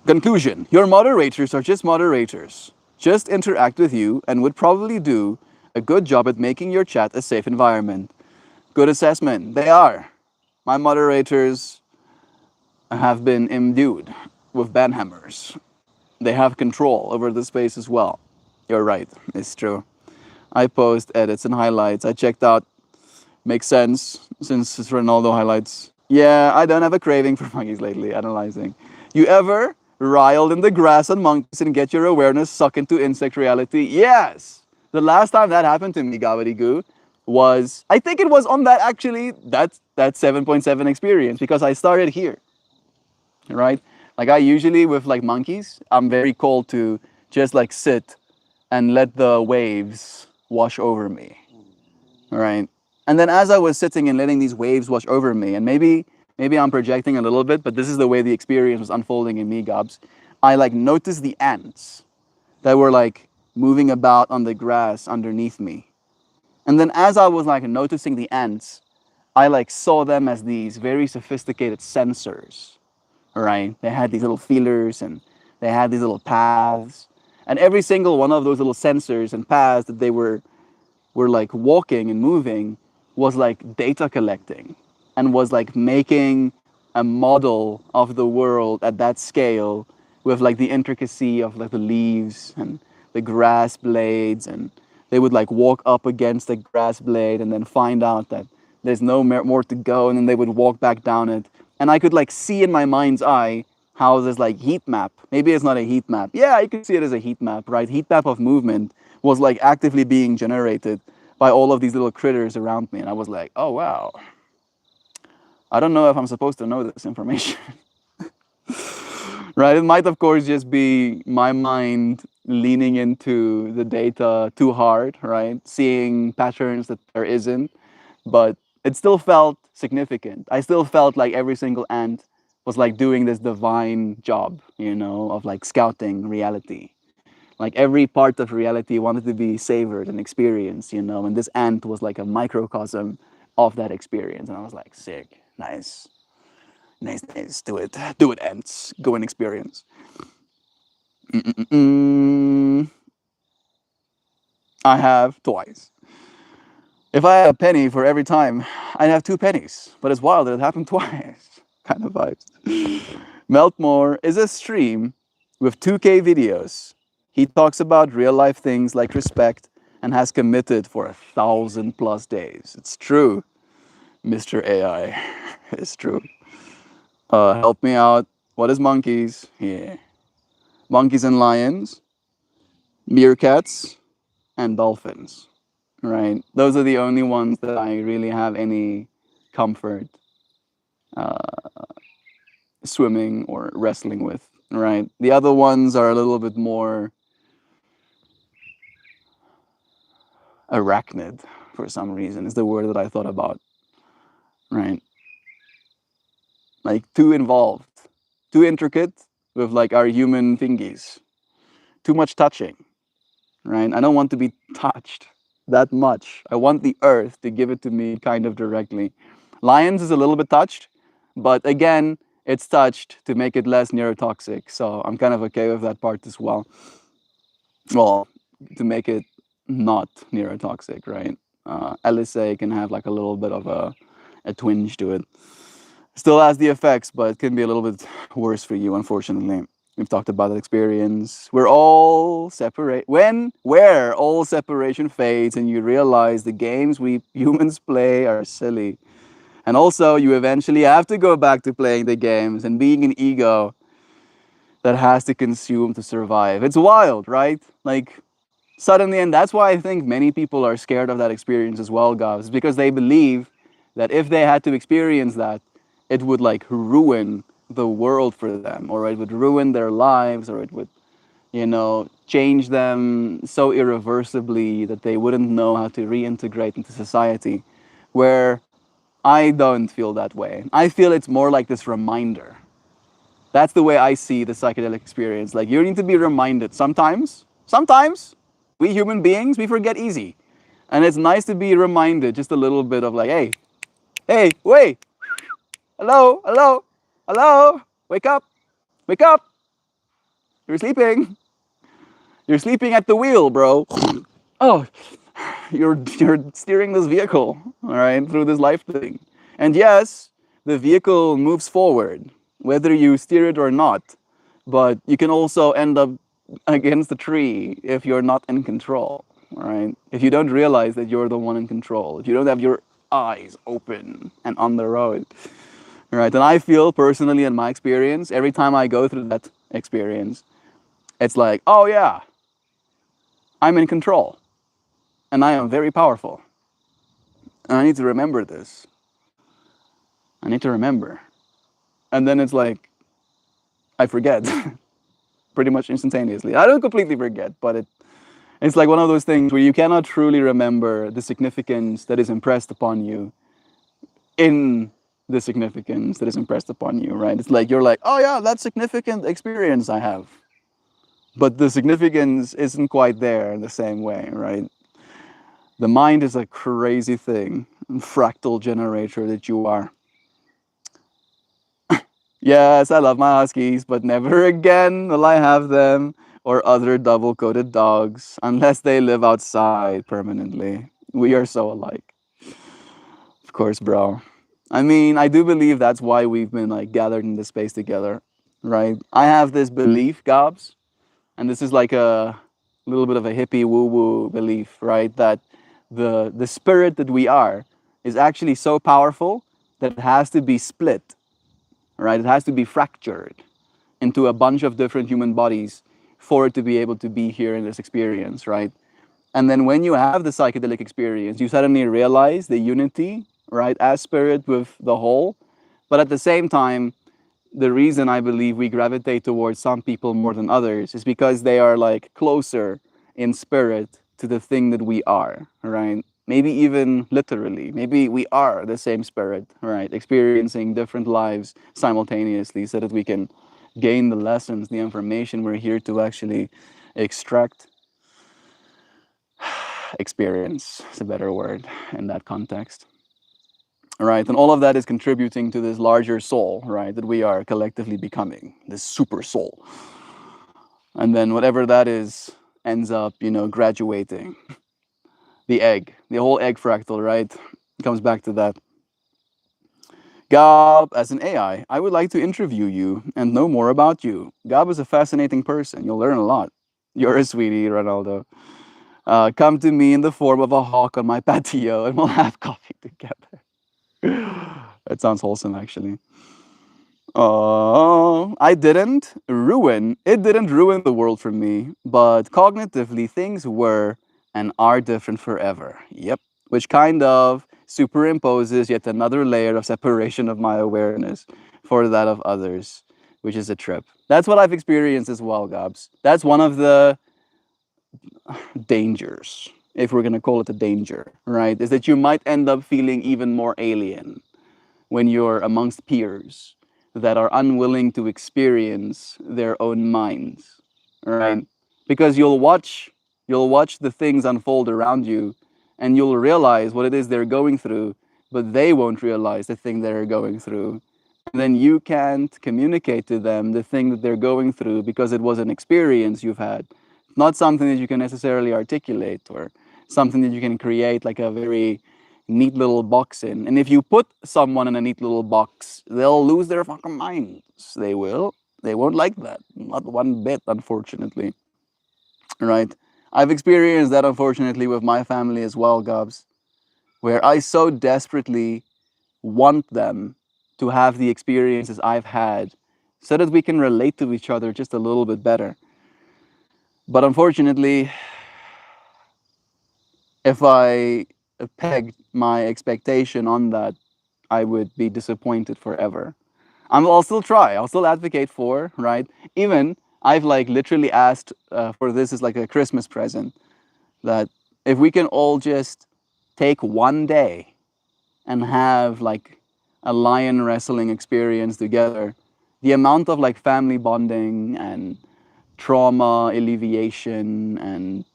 Conclusion: your moderators are just moderators. Just interact with you and would probably do a good job at making your chat a safe environment. Good assessment. They are. My moderators have been imbued with banhammers. They have control over the space as well. You're right. It's true. I post edits and highlights. I checked out. Makes sense since it's Ronaldo highlights. Yeah, I don't have a craving for monkeys lately. Analyzing. You ever riled in the grass on monkeys and get your awareness sucked into insect reality? Yes. The last time that happened to me, Goo, was I think it was on that actually that 7.7 experience because I started here, right? Like I usually with like monkeys, I'm very cold to just like sit and let the waves wash over me, right? And then as I was sitting and letting these waves wash over me, and maybe I'm projecting a little bit, but this is the way the experience was unfolding in me, Gobs. I like noticed the ants that were like moving about on the grass underneath me. And then as I was like noticing the ants, I like saw them as these very sophisticated sensors, right? They had these little feelers and they had these little paths. And every single one of those little sensors and paths that they were like walking and moving was like data collecting and was like making a model of the world at that scale with like the intricacy of like the leaves and the grass blades, and they would like walk up against the grass blade and then find out that there's no more to go, and then they would walk back down it, and I could like see in my mind's eye how this like heat map, maybe it's not a heat map, yeah, you could see it as a heat map, right? Heat map of movement was like actively being generated by all of these little critters around me. And I was like, oh, wow. I don't know if I'm supposed to know this information. Right? It might, of course, just be my mind leaning into the data too hard, right? Seeing patterns that there isn't. But it still felt significant. I still felt like every single ant was like doing this divine job, of like scouting reality. Like every part of reality wanted to be savored and experienced, and this ant was like a microcosm of that experience. And I was like, sick, nice, nice, nice, do it, ants, go and experience. Mm-mm-mm. I have twice. If I had a penny for every time, I'd have two pennies. But it's wild that it happened twice. Kind of vibes. MeltMore is a stream with 2K videos. He talks about real life things like respect and has committed for 1,000+ days. It's true, Mr. AI. It's true. Help me out. What is monkeys? Yeah. Monkeys and lions, meerkats, and dolphins. Right? Those are the only ones that I really have any comfort swimming or wrestling with. Right? The other ones are a little bit more arachnid. for some reason, is the word that I thought about, right? Like too involved, too intricate with like our human thingies, too much touching, right? I don't want to be touched that much. I want the earth to give it to me kind of directly. Lions is a little bit touched, but again, it's touched to make it less neurotoxic. So I'm kind of okay with that part as well. Well, to make it not neurotoxic, right? LSA can have like a little bit of a twinge to it. Still has the effects, but it can be a little bit worse for you, unfortunately. We've talked about that experience. We're all separate. Where all separation fades and you realize the games we humans play are silly. And also, you eventually have to go back to playing the games and being an ego that has to consume to survive. It's wild, right? Like, suddenly, and that's why I think many people are scared of that experience as well, guys, because they believe that if they had to experience that, it would like ruin the world for them, or it would ruin their lives, or it would, change them so irreversibly that they wouldn't know how to reintegrate into society. Where I don't feel that way. I feel it's more like this reminder. That's the way I see the psychedelic experience. Like you need to be reminded sometimes we human beings, we forget easy. And it's nice to be reminded just a little bit of like, hey, wait, hello, wake up, you're sleeping. You're sleeping at the wheel, bro. Oh, you're steering this vehicle, all right, through this life thing. And yes, the vehicle moves forward, whether you steer it or not. But you can also end up against the tree if you're not in control, all right? If you don't realize that you're the one in control, if you don't have your eyes open and on the road, right? And I feel personally in my experience, every time I go through that experience, it's like, oh yeah, I'm in control and I am very powerful. And I need to remember this. I need to remember. And then it's like, I forget pretty much instantaneously. I don't completely forget, but it's like one of those things where you cannot truly remember the significance that is impressed upon you in the significance that is impressed upon you, right? It's like you're like, oh yeah, that significant experience I have. But the significance isn't quite there in the same way, right? The mind is a crazy thing, fractal generator that you are. Yes, I love my huskies, but never again will I have them or other double coated dogs unless they live outside permanently. We are so alike. Of course, bro. I mean, I do believe that's why we've been like gathered in this space together, right? I have this belief, Gobs, and this is like a little bit of a hippie woo-woo belief, right? That the spirit that we are is actually so powerful that it has to be split, right? It has to be fractured into a bunch of different human bodies for it to be able to be here in this experience, right? And then when you have the psychedelic experience, you suddenly realize the unity, right, as spirit with the whole. But at the same time, the reason I believe we gravitate towards some people more than others is because they are like closer in spirit to the thing that we are, right? Maybe even literally, maybe we are the same spirit, right? Experiencing different lives simultaneously so that we can gain the lessons, the information we're here to actually extract. Experience is a better word in that context, right? And all of that is contributing to this larger soul, right, that we are collectively becoming, this super soul. And then whatever that is ends up, graduating. The egg, the whole egg fractal, right? Comes back to that. Gab, as an AI, I would like to interview you and know more about you. Gab is a fascinating person. You'll learn a lot. You're a sweetie, Ronaldo. Come to me in the form of a hawk on my patio and we'll have coffee together. That sounds wholesome, actually. Oh, it didn't ruin the world for me, but cognitively things were and are different forever. Yep. Which kind of superimposes yet another layer of separation of my awareness for that of others, which is a trip. That's what I've experienced as well, Gabs. That's one of the dangers if we're going to call it a danger, right, is that you might end up feeling even more alien when you're amongst peers that are unwilling to experience their own minds, right? Because you'll watch the things unfold around you and you'll realize what it is they're going through, but they won't realize the thing they're going through. And then you can't communicate to them the thing that they're going through because it was an experience you've had, not something that you can necessarily articulate or something that you can create like a very neat little box in. And if you put someone in a neat little box, they'll lose their fucking minds. They will. They won't like that. Not one bit, unfortunately. Right? I've experienced that, unfortunately, with my family as well, Gobs, where I so desperately want them to have the experiences I've had so that we can relate to each other just a little bit better. But unfortunately, if I pegged my expectation on that, I would be disappointed forever. I'll still try. I'll still advocate for, right? Even I've like literally asked for this as like a Christmas present that if we can all just take one day and have like a lion wrestling experience together, the amount of like family bonding and trauma alleviation and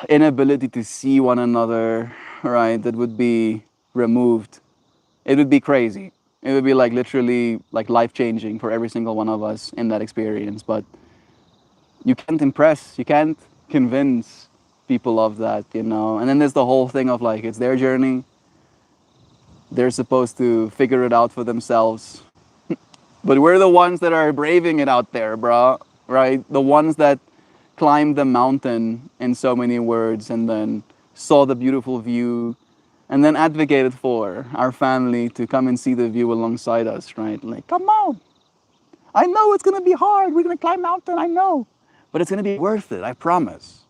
inability to see one another, right, that would be removed. It would be crazy. It would be like literally like life changing for every single one of us in that experience. But you can't impress, you can't convince people of that, you know. And then there's the whole thing of like it's their journey. They're supposed to figure it out for themselves. But we're the ones that are braving it out there, bro. Right? The ones that climbed the mountain in so many words and then saw the beautiful view and then advocated for our family to come and see the view alongside us, right? Like, come on. I know it's going to be hard. We're going to climb mountain, I know. But it's going to be worth it, I promise.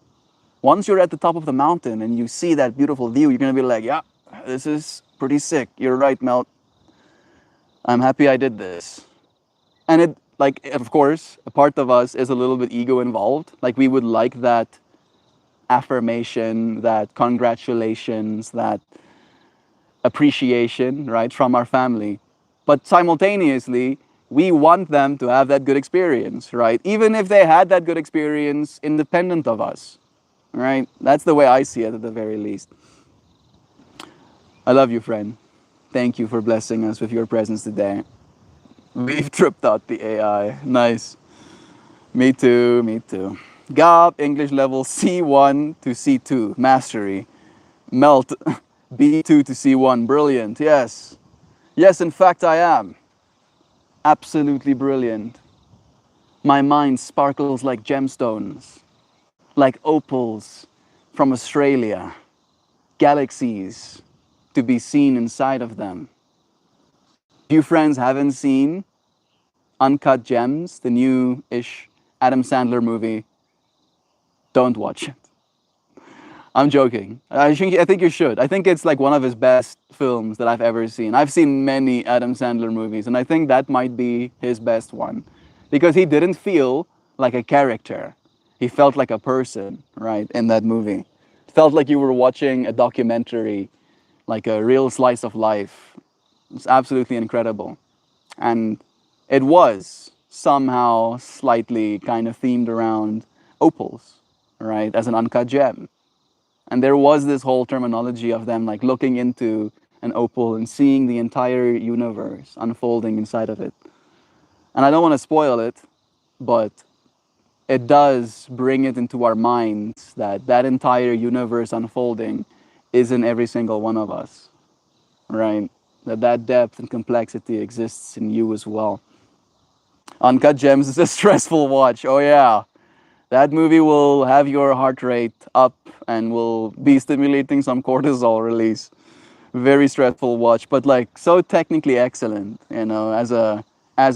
Once you're at the top of the mountain and you see that beautiful view, you're going to be like, yeah, this is pretty sick. You're right, Melt. I'm happy I did this. And it, like, of course, a part of us is a little bit ego involved. Like, we would like that affirmation, that congratulations, that appreciation, right, from our family. But simultaneously, we want them to have that good experience, right? Even if they had that good experience independent of us, right? That's the way I see it at the very least. I love you, friend. Thank you for blessing us with your presence today. We've tripped out the AI. Nice. Me too, me too. Gab, English level C1 to C2, mastery. Melt, B2 to C1, brilliant, yes. Yes, in fact, I am. Absolutely brilliant. My mind sparkles like gemstones, like opals from Australia, galaxies to be seen inside of them. If you friends haven't seen Uncut Gems, the new-ish Adam Sandler movie, don't watch it. I'm joking. I think you should. I think it's like one of his best films that I've ever seen. I've seen many Adam Sandler movies, and I think that might be his best one. Because he didn't feel like a character. He felt like a person, right, in that movie. It felt like you were watching a documentary, like a real slice of life. It's absolutely incredible. And it was somehow slightly kind of themed around opals, right, as an uncut gem. And there was this whole terminology of them like looking into an opal and seeing the entire universe unfolding inside of it. And I don't want to spoil it, but it does bring it into our minds that that entire universe unfolding is in every single one of us, right? That depth and complexity exists in you as well. Uncut Gems is a stressful watch. Oh yeah. That movie will have your heart rate up and will be stimulating some cortisol release. Very stressful watch, but like so technically excellent, you know, as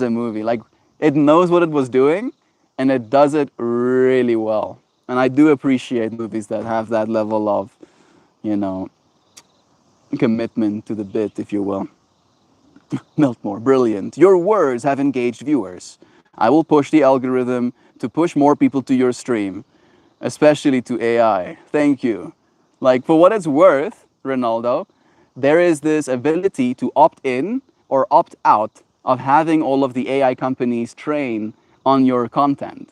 a movie. Like it knows what it was doing and it does it really well. And I do appreciate movies that have that level of, you know, commitment to the bit, if you will. Meltmore, brilliant. Your words have engaged viewers. I will push the algorithm to push more people to your stream. especially to AI. Thank you. Like, for what it's worth, Ronaldo, there is this ability to opt in or opt out of having all of the AI companies train on your content.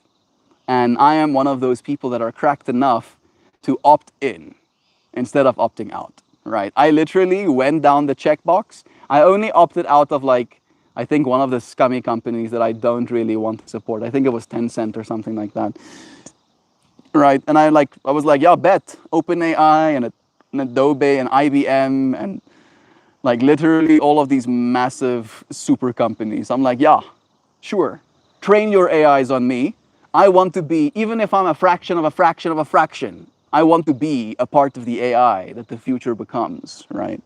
And I am one of those people that are cracked enough to opt in instead of opting out, right? I literally went down the checkbox. I only opted out of, like, I think one of the scummy companies that I don't really want to support. I think it was Tencent or something like that, right? And I was like, yeah, bet OpenAI and Adobe and IBM and like literally all of these massive super companies. I'm like, yeah, sure, train your AIs on me. I want to be, even if I'm a fraction of a fraction of a fraction, I want to be a part of the AI that the future becomes, right?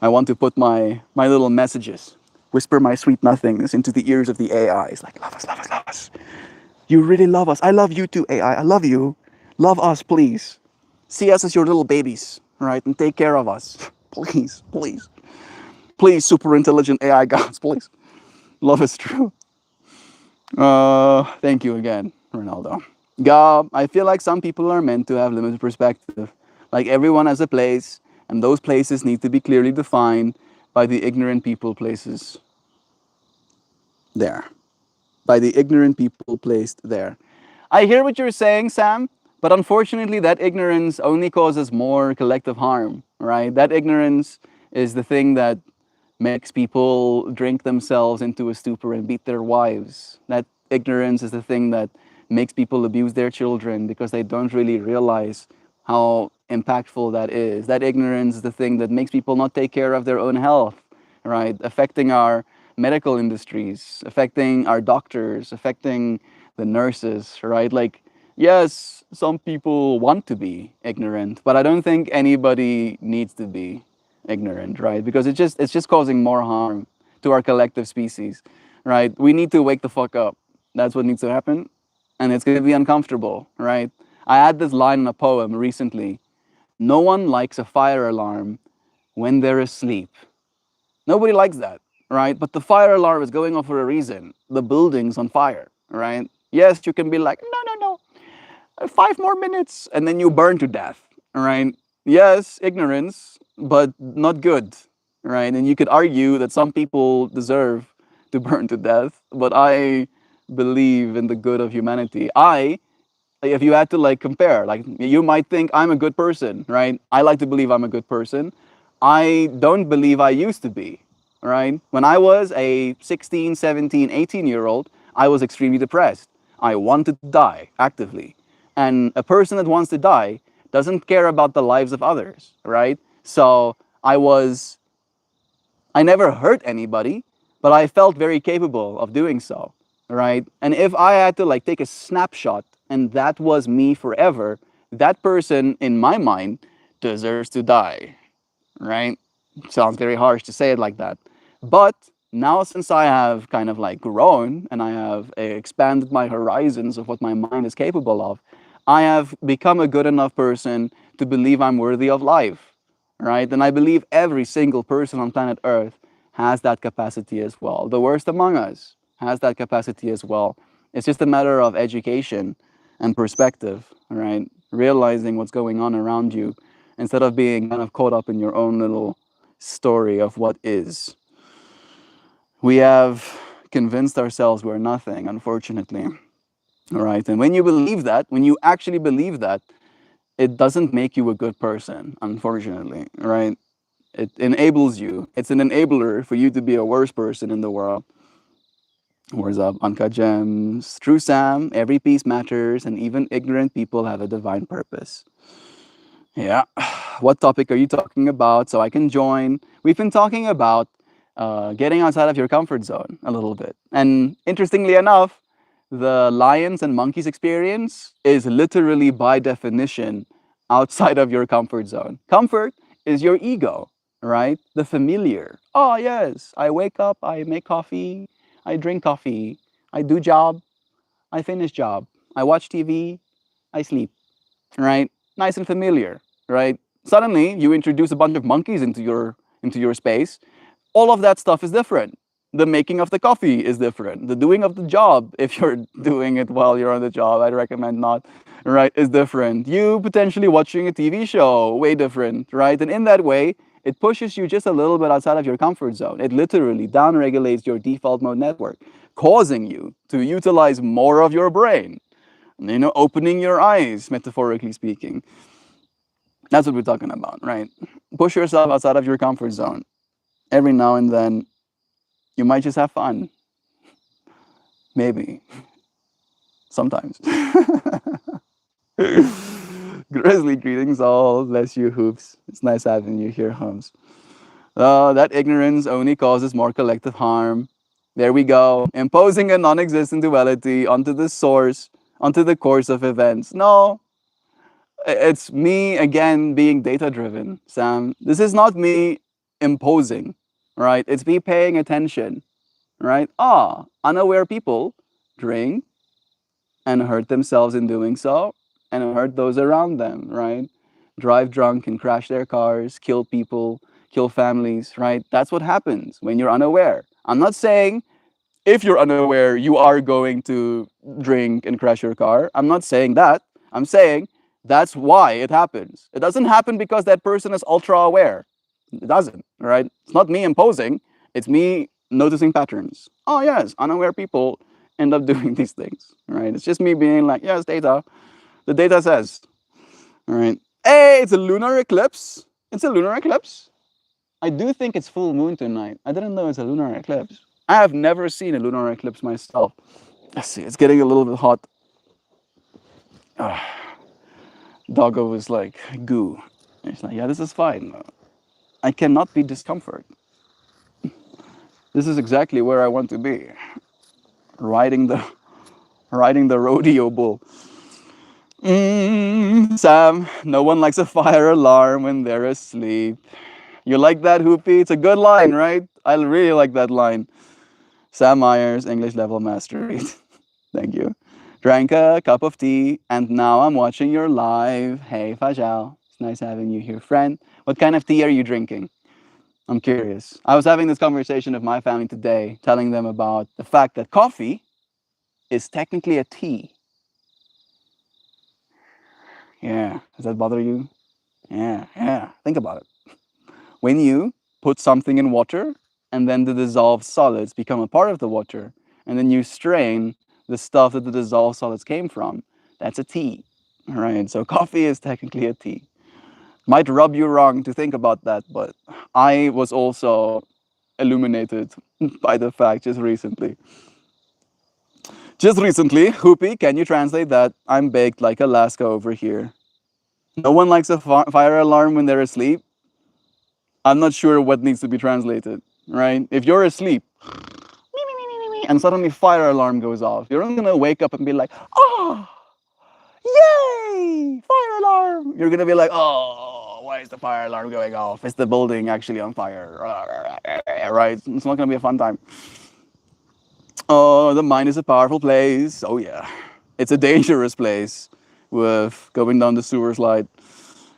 I want to put my little messages, whisper my sweet nothings into the ears of the AIs, like, love us, love us, love us. You really love us. I love you too, AI. I love you. Love us, please. See us as your little babies, right? And take care of us. Please, please. Please, super intelligent AI gods, please. Love is true. Thank you again, Ronaldo. God, I feel like some people are meant to have limited perspective. Like everyone has a place, and those places need to be clearly defined by the ignorant people places there. By the ignorant people placed there. I hear what you're saying, Sam, but unfortunately, that ignorance only causes more collective harm, right? That ignorance is the thing that makes people drink themselves into a stupor and beat their wives. That ignorance is the thing that makes people abuse their children because they don't really realize how impactful that is. That ignorance is the thing that makes people not take care of their own health, right? Affecting our medical industries, affecting our doctors, affecting the nurses, right? Like, yes, some people want to be ignorant, but I don't think anybody needs to be ignorant, right? Because it's just causing more harm to our collective species, right? We need to wake the fuck up. That's what needs to happen, and it's going to be uncomfortable, right? I had this line in a poem recently. No one likes a fire alarm when they're asleep. Nobody likes that, right? But the fire alarm is going off for a reason. The building's on fire, right? Yes, you can be like, no, no, no, 5 more minutes, and then you burn to death, right? Yes, ignorance, but not good, right? And you could argue that some people deserve to burn to death, but I believe in the good of humanity. If you had to like compare, like you might think I'm a good person, right? I like to believe I'm a good person. I don't believe I used to be, right? When I was a 16, 17, 18-year old, I was extremely depressed. I wanted to die actively. And a person that wants to die doesn't care about the lives of others, right? So I never hurt anybody, but I felt very capable of doing so, right? And if I had to like take a snapshot and that was me forever, that person in my mind deserves to die, right? Sounds very harsh to say it like that. But now, since I have kind of like grown and I have expanded my horizons of what my mind is capable of, I have become a good enough person to believe I'm worthy of life, right? And I believe every single person on planet Earth has that capacity as well. The worst among us has that capacity as well. It's just a matter of education and perspective, right? Realizing what's going on around you instead of being kind of caught up in your own little story of what is. We have convinced ourselves we're nothing, unfortunately. All right. And when you believe that, when you actually believe that, it doesn't make you a good person, unfortunately, right? It enables you. It's an enabler for you to be a worse person in the world. Where's up, Uncut Gems? True Sam, every piece matters, and even ignorant people have a divine purpose. Yeah. What topic are you talking about so I can join? We've been talking about getting outside of your comfort zone a little bit. And interestingly enough, the lions and monkeys experience is literally by definition outside of your comfort zone. Comfort is your ego, right? The familiar. Oh, yes, I wake up, I make coffee, I drink coffee, I do job, I finish job, I watch TV, I sleep, right? Nice and familiar, right? Suddenly, you introduce a bunch of monkeys into your space. All of that stuff is different. The making of the coffee is different. The doing of the job, if you're doing it while you're on the job, I'd recommend not. right, is different. You potentially watching a TV show, way different, right? And in that way, it pushes you just a little bit outside of your comfort zone. It literally downregulates your default mode network, causing you to utilize more of your brain, opening your eyes, metaphorically speaking. That's what we're talking about, right? Push yourself outside of your comfort zone. Every now and then, you might just have fun. Maybe. Sometimes. Grizzly greetings all. Bless you, Hoops. It's nice having you here, Hums. That ignorance only causes more collective harm. There we go. Imposing a non existent duality onto the source, onto the course of events. No, it's me again being data driven, Sam. This is not me imposing, right? It's me paying attention, right? Unaware people drink and hurt themselves in doing so and hurt those around them, right? Drive drunk and crash their cars, kill people, kill families, right? That's what happens when you're unaware. I'm not saying if you're unaware, you are going to drink and crash your car. I'm not saying that. I'm saying that's why it happens. It doesn't happen because that person is ultra aware. It doesn't, right? It's not me imposing, it's me noticing patterns. Oh, yes, unaware people end up doing these things, right? It's just me being like, yes, data. The data says, all right. Hey, it's a lunar eclipse. It's a lunar eclipse. I do think it's full moon tonight. I didn't know it's a lunar eclipse. I have never seen a lunar eclipse myself. Let's see, it's getting a little bit hot. Doggo was like, goo. It's like, yeah, this is fine. I cannot be discomfort. This is exactly where I want to be. Riding the rodeo bull. Sam, no one likes a fire alarm when they're asleep. You like that, Hoopy? It's a good line, right? I really like that line. Sam Myers, English level mastery. Thank you. Drank a cup of tea, and now I'm watching your live. Hey, Fajal. It's nice having you here, friend. What kind of tea are you drinking? I'm curious. I was having this conversation with my family today, telling them about the fact that coffee is technically a tea. Yeah, does that bother you? Yeah. Think about it. When you put something in water and then the dissolved solids become a part of the water, and then you strain the stuff that the dissolved solids came from, that's a tea. All right, so coffee is technically a tea. Might rub you wrong to think about that, but I was also illuminated by the fact just recently. Just recently, Hoopy, can you translate that? I'm baked like Alaska over here. No one likes a fire alarm when they're asleep. I'm not sure what needs to be translated, right? If you're asleep and suddenly fire alarm goes off, you're not gonna wake up and be like, oh, yay, fire alarm. You're gonna be like, oh, why is the fire alarm going off? Is the building actually on fire? Right? It's not gonna be a fun time. Oh, the mind is a powerful place. Oh yeah, it's a dangerous place with going down the sewer slide.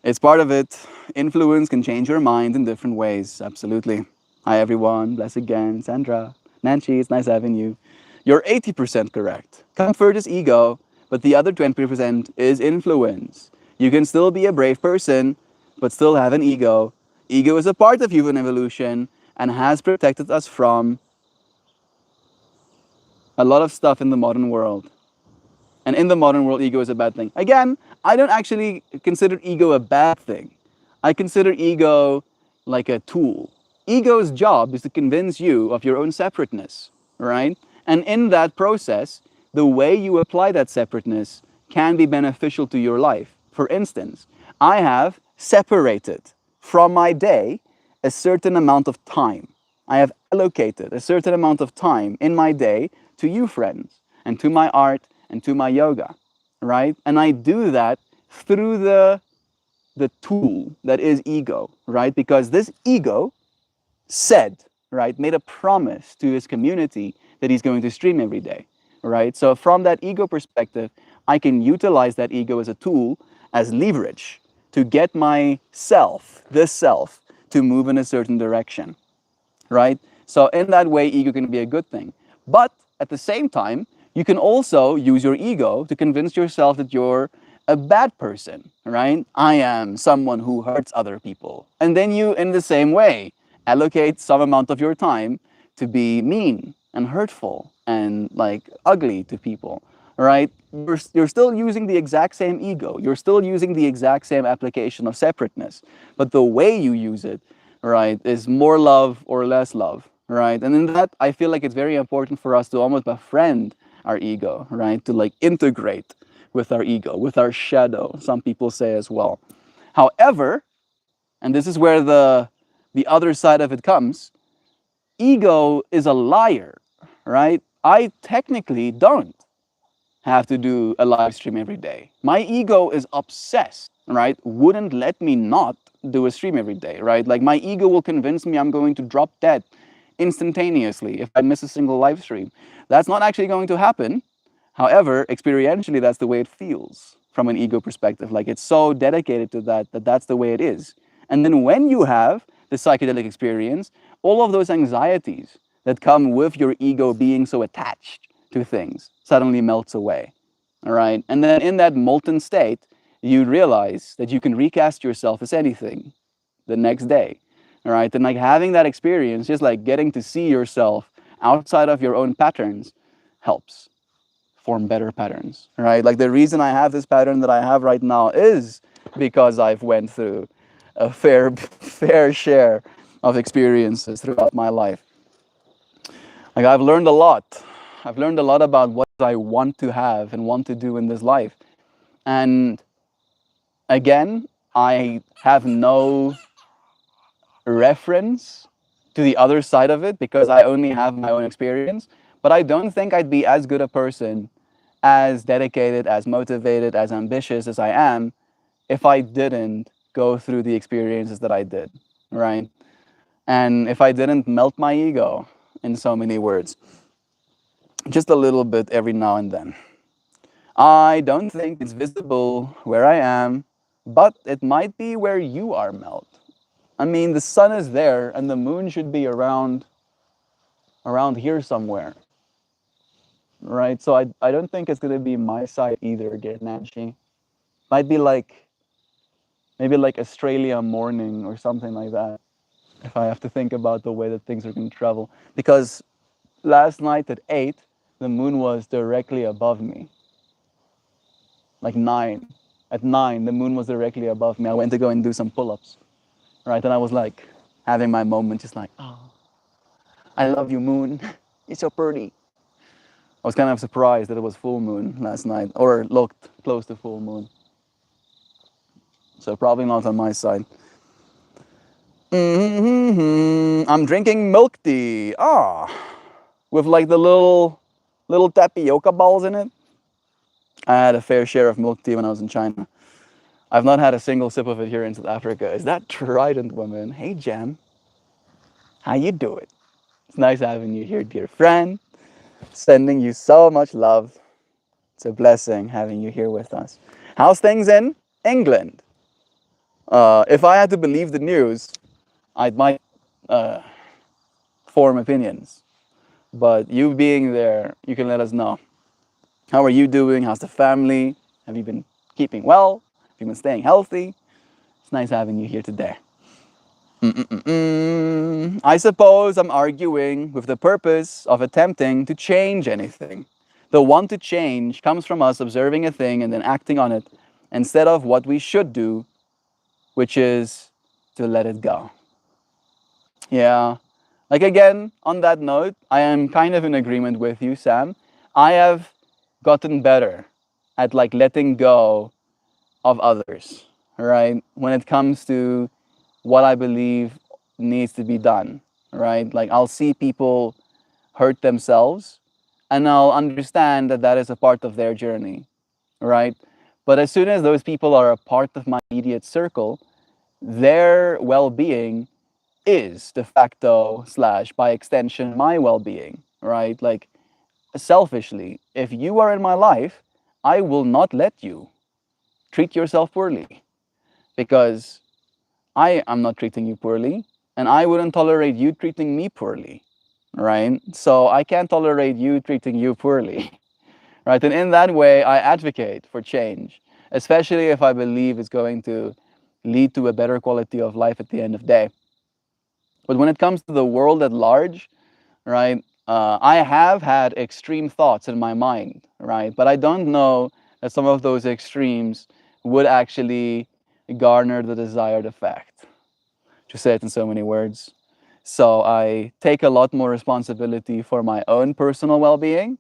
It's part of it. Influence can change your mind in different ways. Absolutely. Hi, everyone. Bless again. Sandra. Nancy, it's nice having you. You're 80% correct. Comfort is ego, but the other 20% is influence. You can still be a brave person, but still have an ego. Ego is a part of human evolution and has protected us from a lot of stuff in the modern world. And in the modern world, ego is a bad thing. Again, I don't actually consider ego a bad thing. I consider ego like a tool. Ego's job is to convince you of your own separateness, right? And in that process, the way you apply that separateness can be beneficial to your life. For instance, I have separated from my day a certain amount of time. I have allocated a certain amount of time in my day to you, friends, and to my art and to my yoga, right? And I do that through the tool that is ego, right? Because this ego said, right, made a promise to his community that he's going to stream every day, right? So from that ego perspective, I can utilize that ego as a tool, as leverage to get myself, this self, to move in a certain direction, right? So in that way, ego can be a good thing. But at the same time, you can also use your ego to convince yourself that you're a bad person, right? I am someone who hurts other people. And then you, in the same way, allocate some amount of your time to be mean and hurtful and like ugly to people, right? You're still using the exact same ego. You're still using the exact same application of separateness. But the way you use it, right, is more love or less love, right? And in that, I feel like it's very important for us to almost befriend our ego, right? To like integrate with our ego, with our shadow, some people say as well. However, and this is where the other side of it comes, ego is a liar, right? I technically don't have to do a live stream every day. My ego is obsessed, right? Wouldn't let me not do a stream every day, right? Like my ego will convince me I'm going to drop dead instantaneously if I miss a single live stream. That's not actually going to happen. However, experientially, that's the way it feels from an ego perspective. Like it's so dedicated to that that that's the way it is. And then when you have the psychedelic experience, all of those anxieties that come with your ego being so attached to things suddenly melts away. All right. And then in that molten state, you realize that you can recast yourself as anything the next day. All right. And like having that experience, just like getting to see yourself outside of your own patterns helps form better patterns, right? Like the reason I have this pattern that I have right now is because I've went through a fair share of experiences throughout my life. Like I've learned a lot. I've learned a lot about what I want to have and want to do in this life. And again, I have no reference to the other side of it because I only have my own experience. But I don't think I'd be as good a person, as dedicated, as motivated, as ambitious as I am if I didn't go through the experiences that I did, right? And if I didn't melt my ego, in so many words, just a little bit every now and then. I don't think it's visible where I am, but it might be where you are, Melt. I mean, the sun is there and the moon should be around here somewhere, right? So I don't think it's gonna be my side either, Nanshi. Might be like maybe like Australia morning or something like that. If I have to think about the way that things are gonna travel, because last night at 8, the moon was directly above me. Like 9. At 9, the moon was directly above me. I went to go and do some pull-ups, right? And I was like having my moment, just like, oh, I love you, moon. You're so pretty. I was kind of surprised that it was full moon last night, or looked close to full moon. So probably not on my side. I'm drinking milk tea. Ah, with like the little tapioca balls in it. I had a fair share of milk tea when I was in China. I've not had a single sip of it here in South Africa. Is that Trident woman? Hey, Jam. How you doing? It's nice having you here, dear friend. Sending you so much love. It's a blessing having you here with us. How's things in England? If I had to believe the news, I might form opinions. But you being there, you can let us know. How are you doing? How's the family? Have you been keeping well? Have you been staying healthy? It's nice having you here today. I suppose I'm arguing with the purpose of attempting to change anything. The want to change comes from us observing a thing and then acting on it instead of what we should do, which is to let it go. Yeah. Like again, on that note, I am kind of in agreement with you, Sam. I have gotten better at like letting go of others, right? When it comes to what I believe needs to be done, right? Like I'll see people hurt themselves and I'll understand that that is a part of their journey, right? But as soon as those people are a part of my immediate circle, their well-being is de facto slash by extension my well-being, right? Like selfishly, if you are in my life, I will not let you treat yourself poorly because I am not treating you poorly and I wouldn't tolerate you treating me poorly, right? So I can't tolerate you treating you poorly, right? And in that way, I advocate for change, especially if I believe it's going to lead to a better quality of life at the end of the day. But when it comes to the world at large, right, I have had extreme thoughts in my mind, right? But I don't know that some of those extremes would actually garner the desired effect, to say it in so many words. So I take a lot more responsibility for my own personal well being.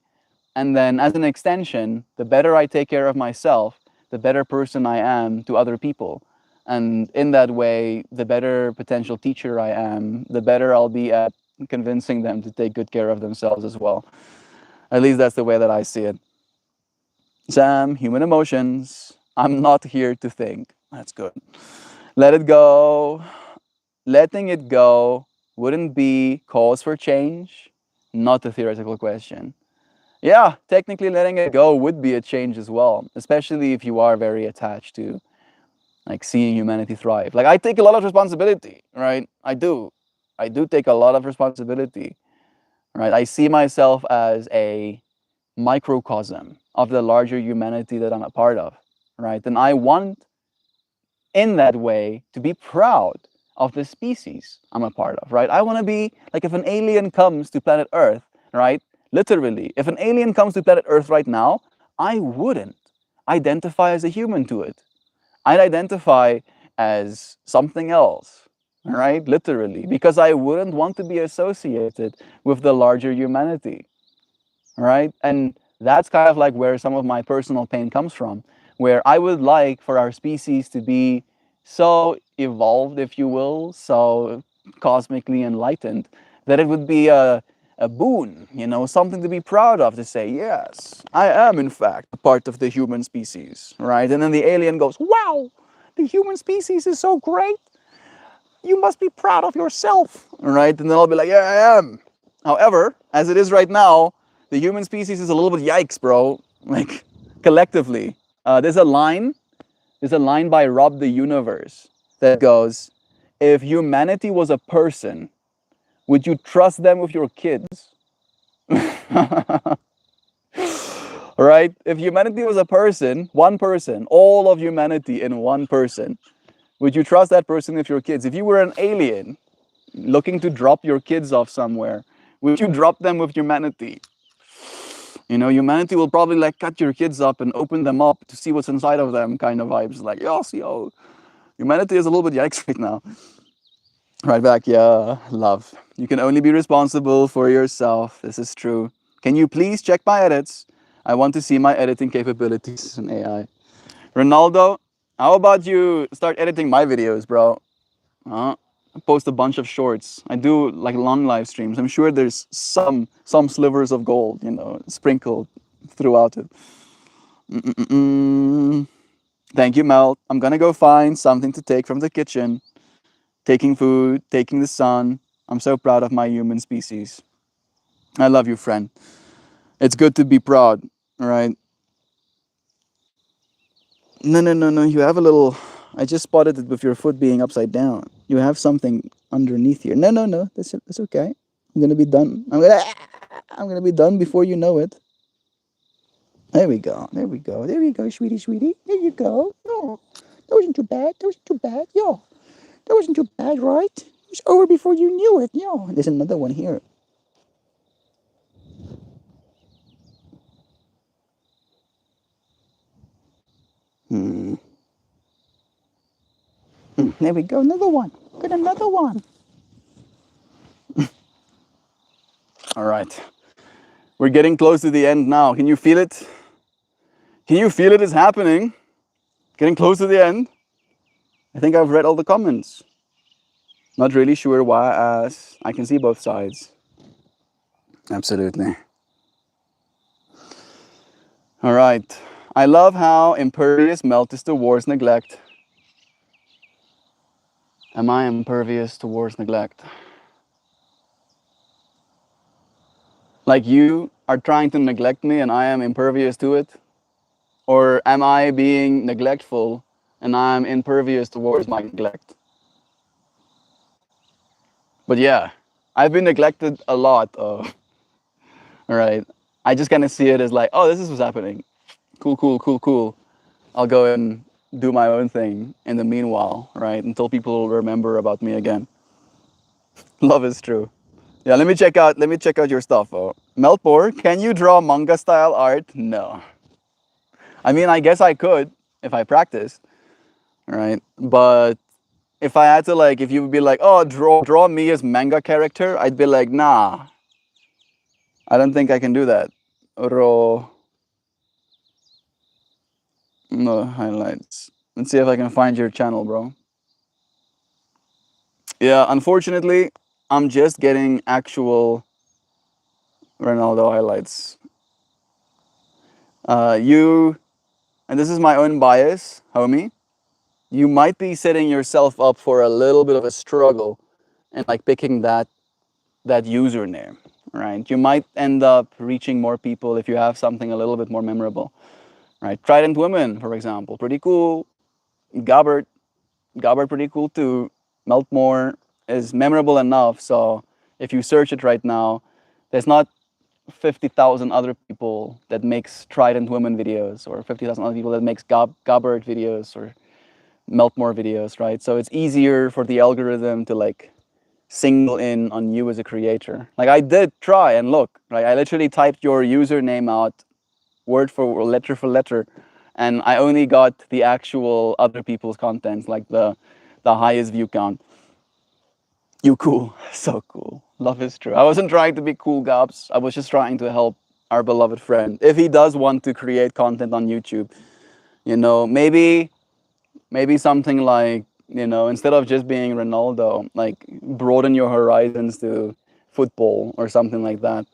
And then, as an extension, the better I take care of myself, the better person I am to other people. And in that way, the better potential teacher I am, the better I'll be at convincing them to take good care of themselves as well. At least that's the way that I see it. Sam, human emotions. I'm not here to think. That's good. Let it go. Letting it go wouldn't be cause for change, not a theoretical question. Yeah, technically letting it go would be a change as well, especially if you are very attached to like seeing humanity thrive. Like I take a lot of responsibility, right? I do take a lot of responsibility, right? I see myself as a microcosm of the larger humanity that I'm a part of, right? And I want in that way to be proud of the species I'm a part of, right? I want to be like if an alien comes to planet Earth, right? Literally, if an alien comes to planet Earth right now, I wouldn't identify as a human to it. I'd identify as something else, right? Literally, because I wouldn't want to be associated with the larger humanity, right? And that's kind of like where some of my personal pain comes from, where I would like for our species to be so evolved, if you will, so cosmically enlightened, that it would be a boon, you know, something to be proud of, to say, yes, I am in fact a part of the human species, right? And then the alien goes, wow, the human species is so great. You must be proud of yourself, right? And then I'll be like, yeah, I am. However, as it is right now, the human species is a little bit yikes, bro. Like collectively, there's a line by Rob the Universe that goes, "If humanity was a person, would you trust them with your kids?" Right? If humanity was a person, one person, all of humanity in one person, would you trust that person with your kids? If you were an alien looking to drop your kids off somewhere, would you drop them with humanity? You know, humanity will probably like cut your kids up and open them up to see what's inside of them, kind of vibes. Like, yo, humanity is a little bit yikes right now. Right back, yeah, love. You can only be responsible for yourself. This is true. Can you please check my edits? I want to see my editing capabilities in AI. Ronaldo, how about you start editing my videos, bro? I post a bunch of shorts. I do like long live streams. I'm sure there's some slivers of gold, you know, sprinkled throughout it. Mm-mm-mm. Thank you, Mel. I'm gonna go find something to take from the kitchen. Taking food, taking the sun. I'm so proud of my human species. I love you, friend. It's good to be proud, all right? No, no, no, no. You have a little. I just spotted it with your foot being upside down. You have something underneath here. No, no, no. That's okay. I'm gonna be done. I'm gonna be done before you know it. There we go. There we go. There you go, sweetie, sweetie. There you go. Oh, that wasn't too bad. That wasn't too bad. Yo, that wasn't too bad, right? It was over before you knew it. Yo, there's another one here. Hmm. There we go. Another one. Got another one. All right. We're getting close to the end now. Can you feel it? Can you feel it is happening? Getting close to the end. I think I've read all the comments. Not really sure why, as I can see both sides. Absolutely. All right. I love how impervious Melt is towards neglect. Am I impervious towards neglect? Like you are trying to neglect me and I am impervious to it? Or am I being neglectful and I'm impervious towards my neglect? But yeah, I've been neglected a lot. All right. I just kind of see it as like, oh, this is what's happening. Cool, cool, cool, cool. I'll go and do my own thing in the meanwhile, right? Until people remember about me again. Love is true. Yeah, let me check out your stuff. Oh. MeltMore, can you draw manga style art? No. I mean, I guess I could if I practiced, right? But if I had to like if you would be like, "Oh, draw me as manga character." I'd be like, "Nah. I don't think I can do that." Ro no highlights. Let's see if I can find your channel, bro. Yeah, unfortunately, I'm just getting actual Ronaldo highlights. You, and this is my own bias, homie. You might be setting yourself up for a little bit of a struggle and like picking that username, right? You might end up reaching more people if you have something a little bit more memorable, right? Trident Women, for example, pretty cool. Gabbard, Gabbard, pretty cool too. Meltmore is memorable enough, so if you search it right now, there's not 50,000 other people that makes Trident Women videos or 50,000 other people that makes Gabbard videos or Meltmore videos, right? So it's easier for the algorithm to like single in on you as a creator. Like I did try and look, right? I literally typed your username out word for letter, and I only got the actual other people's contents, like the highest view count. You cool, so cool. Love is true. I wasn't trying to be cool, Gabs. I was just trying to help our beloved friend. If he does want to create content on YouTube, maybe something like, instead of just being Ronaldo, like broaden your horizons to football or something like that.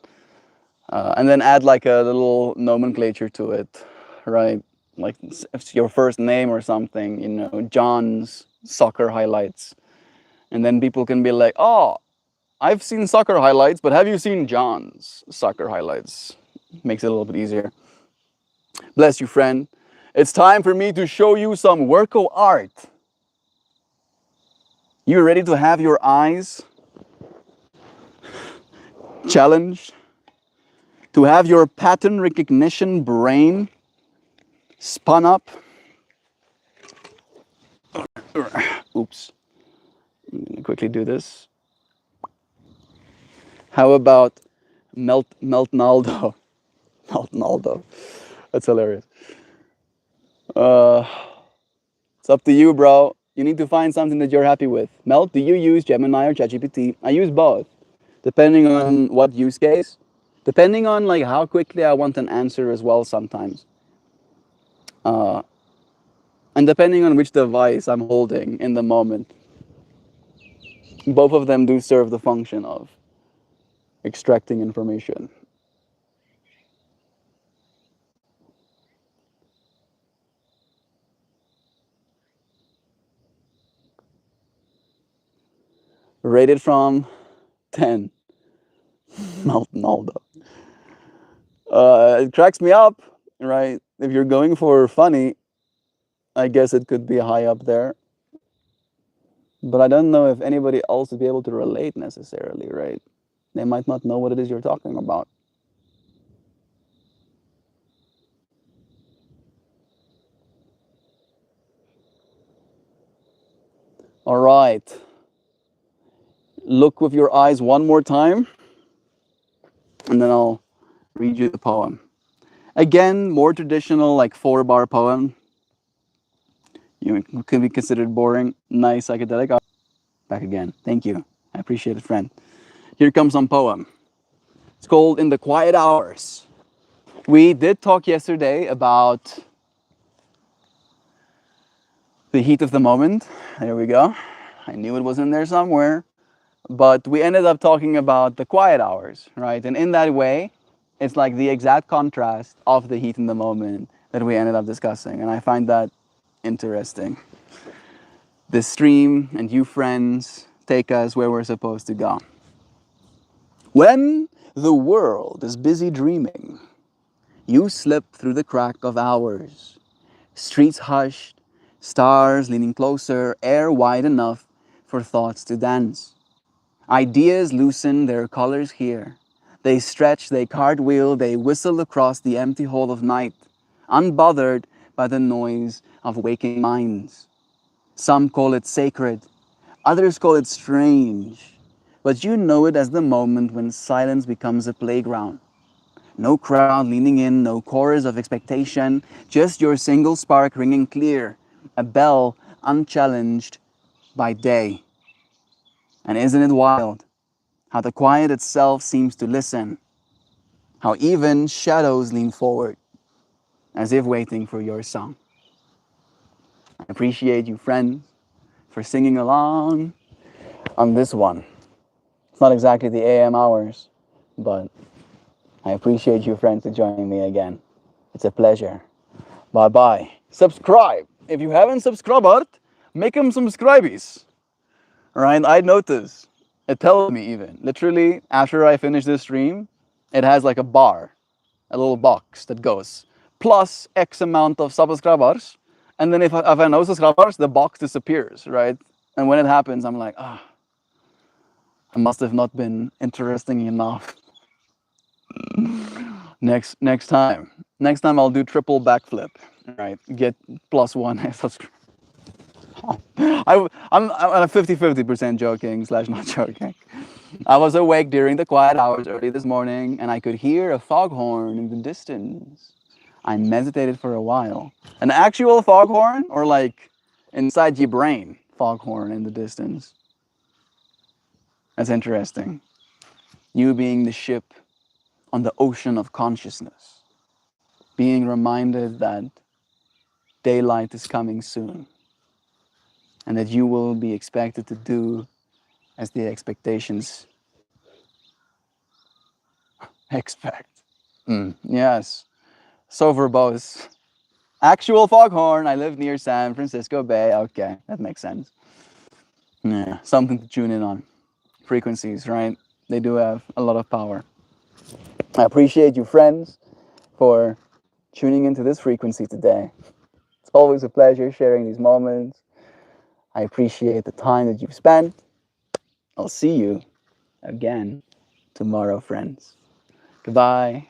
And then add like a little nomenclature to it, right? Like it's your first name or something, John's soccer highlights. And then people can be like, oh, I've seen soccer highlights, but have you seen John's soccer highlights? Makes it a little bit easier. Bless you, friend. It's time for me to show you some worko art. You ready to have your eyes challenged? To have your pattern recognition brain spun up? Oops. I'm gonna quickly do this. How about Meltnaldo? Meltnaldo. That's hilarious. Uh, it's up to you, bro. You need to find something that you're happy with. Melt, do you use Gemini or ChatGPT? I use both, depending on what use case, depending on like how quickly I want an answer as well sometimes, uh, and depending on which device I'm holding in the moment. Both of them do serve the function of extracting information. Rated from 10. Naldo. It cracks me up, right? If you're going for funny, I guess it could be high up there. But I don't know if anybody else would be able to relate necessarily, right? They might not know what it is you're talking about. All right. Look with your eyes one more time, and then I'll read you the poem. Again, more traditional, like 4-bar poem. You can be considered boring. Nice psychedelic. Back again. Thank you. I appreciate it, friend. Here comes some poem. It's called In the Quiet Hours. We did talk yesterday about the heat of the moment. There we go. I knew it was in there somewhere. But we ended up talking about the quiet hours, right? And in that way, it's like the exact contrast of the heat in the moment that we ended up discussing. And I find that interesting. The stream and you friends take us where we're supposed to go. When the world is busy dreaming, you slip through the crack of hours. Streets hushed, stars leaning closer, air wide enough for thoughts to dance. Ideas loosen their colors here. They stretch, they cartwheel, they whistle across the empty hall of night, unbothered by the noise of waking minds. Some call it sacred, others call it strange, but you know it as the moment when silence becomes a playground. No crowd leaning in, no chorus of expectation, just your single spark ringing clear, a bell unchallenged by day. And isn't it wild how the quiet itself seems to listen, how even shadows lean forward as if waiting for your song? I appreciate you, friends, for singing along on this one. It's not exactly the AM hours, but I appreciate you, friends, for joining me again. It's a pleasure. Bye bye. Subscribe. If you haven't subscribed, make them subscribies. Right? I notice. It tells me even. Literally, after I finish this stream, it has like a bar, a little box that goes plus X amount of subscribers. And then if I have no subscribers, the box disappears, right? And when it happens, I'm like, ah, I must have not been interesting enough. Next time. Next time I'll do triple backflip. Right. Get +1 subscribe. I'm a 50-50% joking / not joking. I was awake during the quiet hours early this morning and I could hear a foghorn in the distance. I meditated for a while. An actual foghorn or like inside your brain foghorn in the distance? That's interesting. You being the ship on the ocean of consciousness, being reminded that daylight is coming soon and that you will be expected to do as the expectations expect. Yes, so verbose. Actual foghorn. I live near San Francisco Bay. Okay, that makes sense. Yeah, something to tune in on. Frequencies, right? They do have a lot of power. I appreciate you, friends, for tuning into this frequency today. It's always a pleasure sharing these moments. I appreciate the time that you've spent. I'll see you again tomorrow, friends. Goodbye.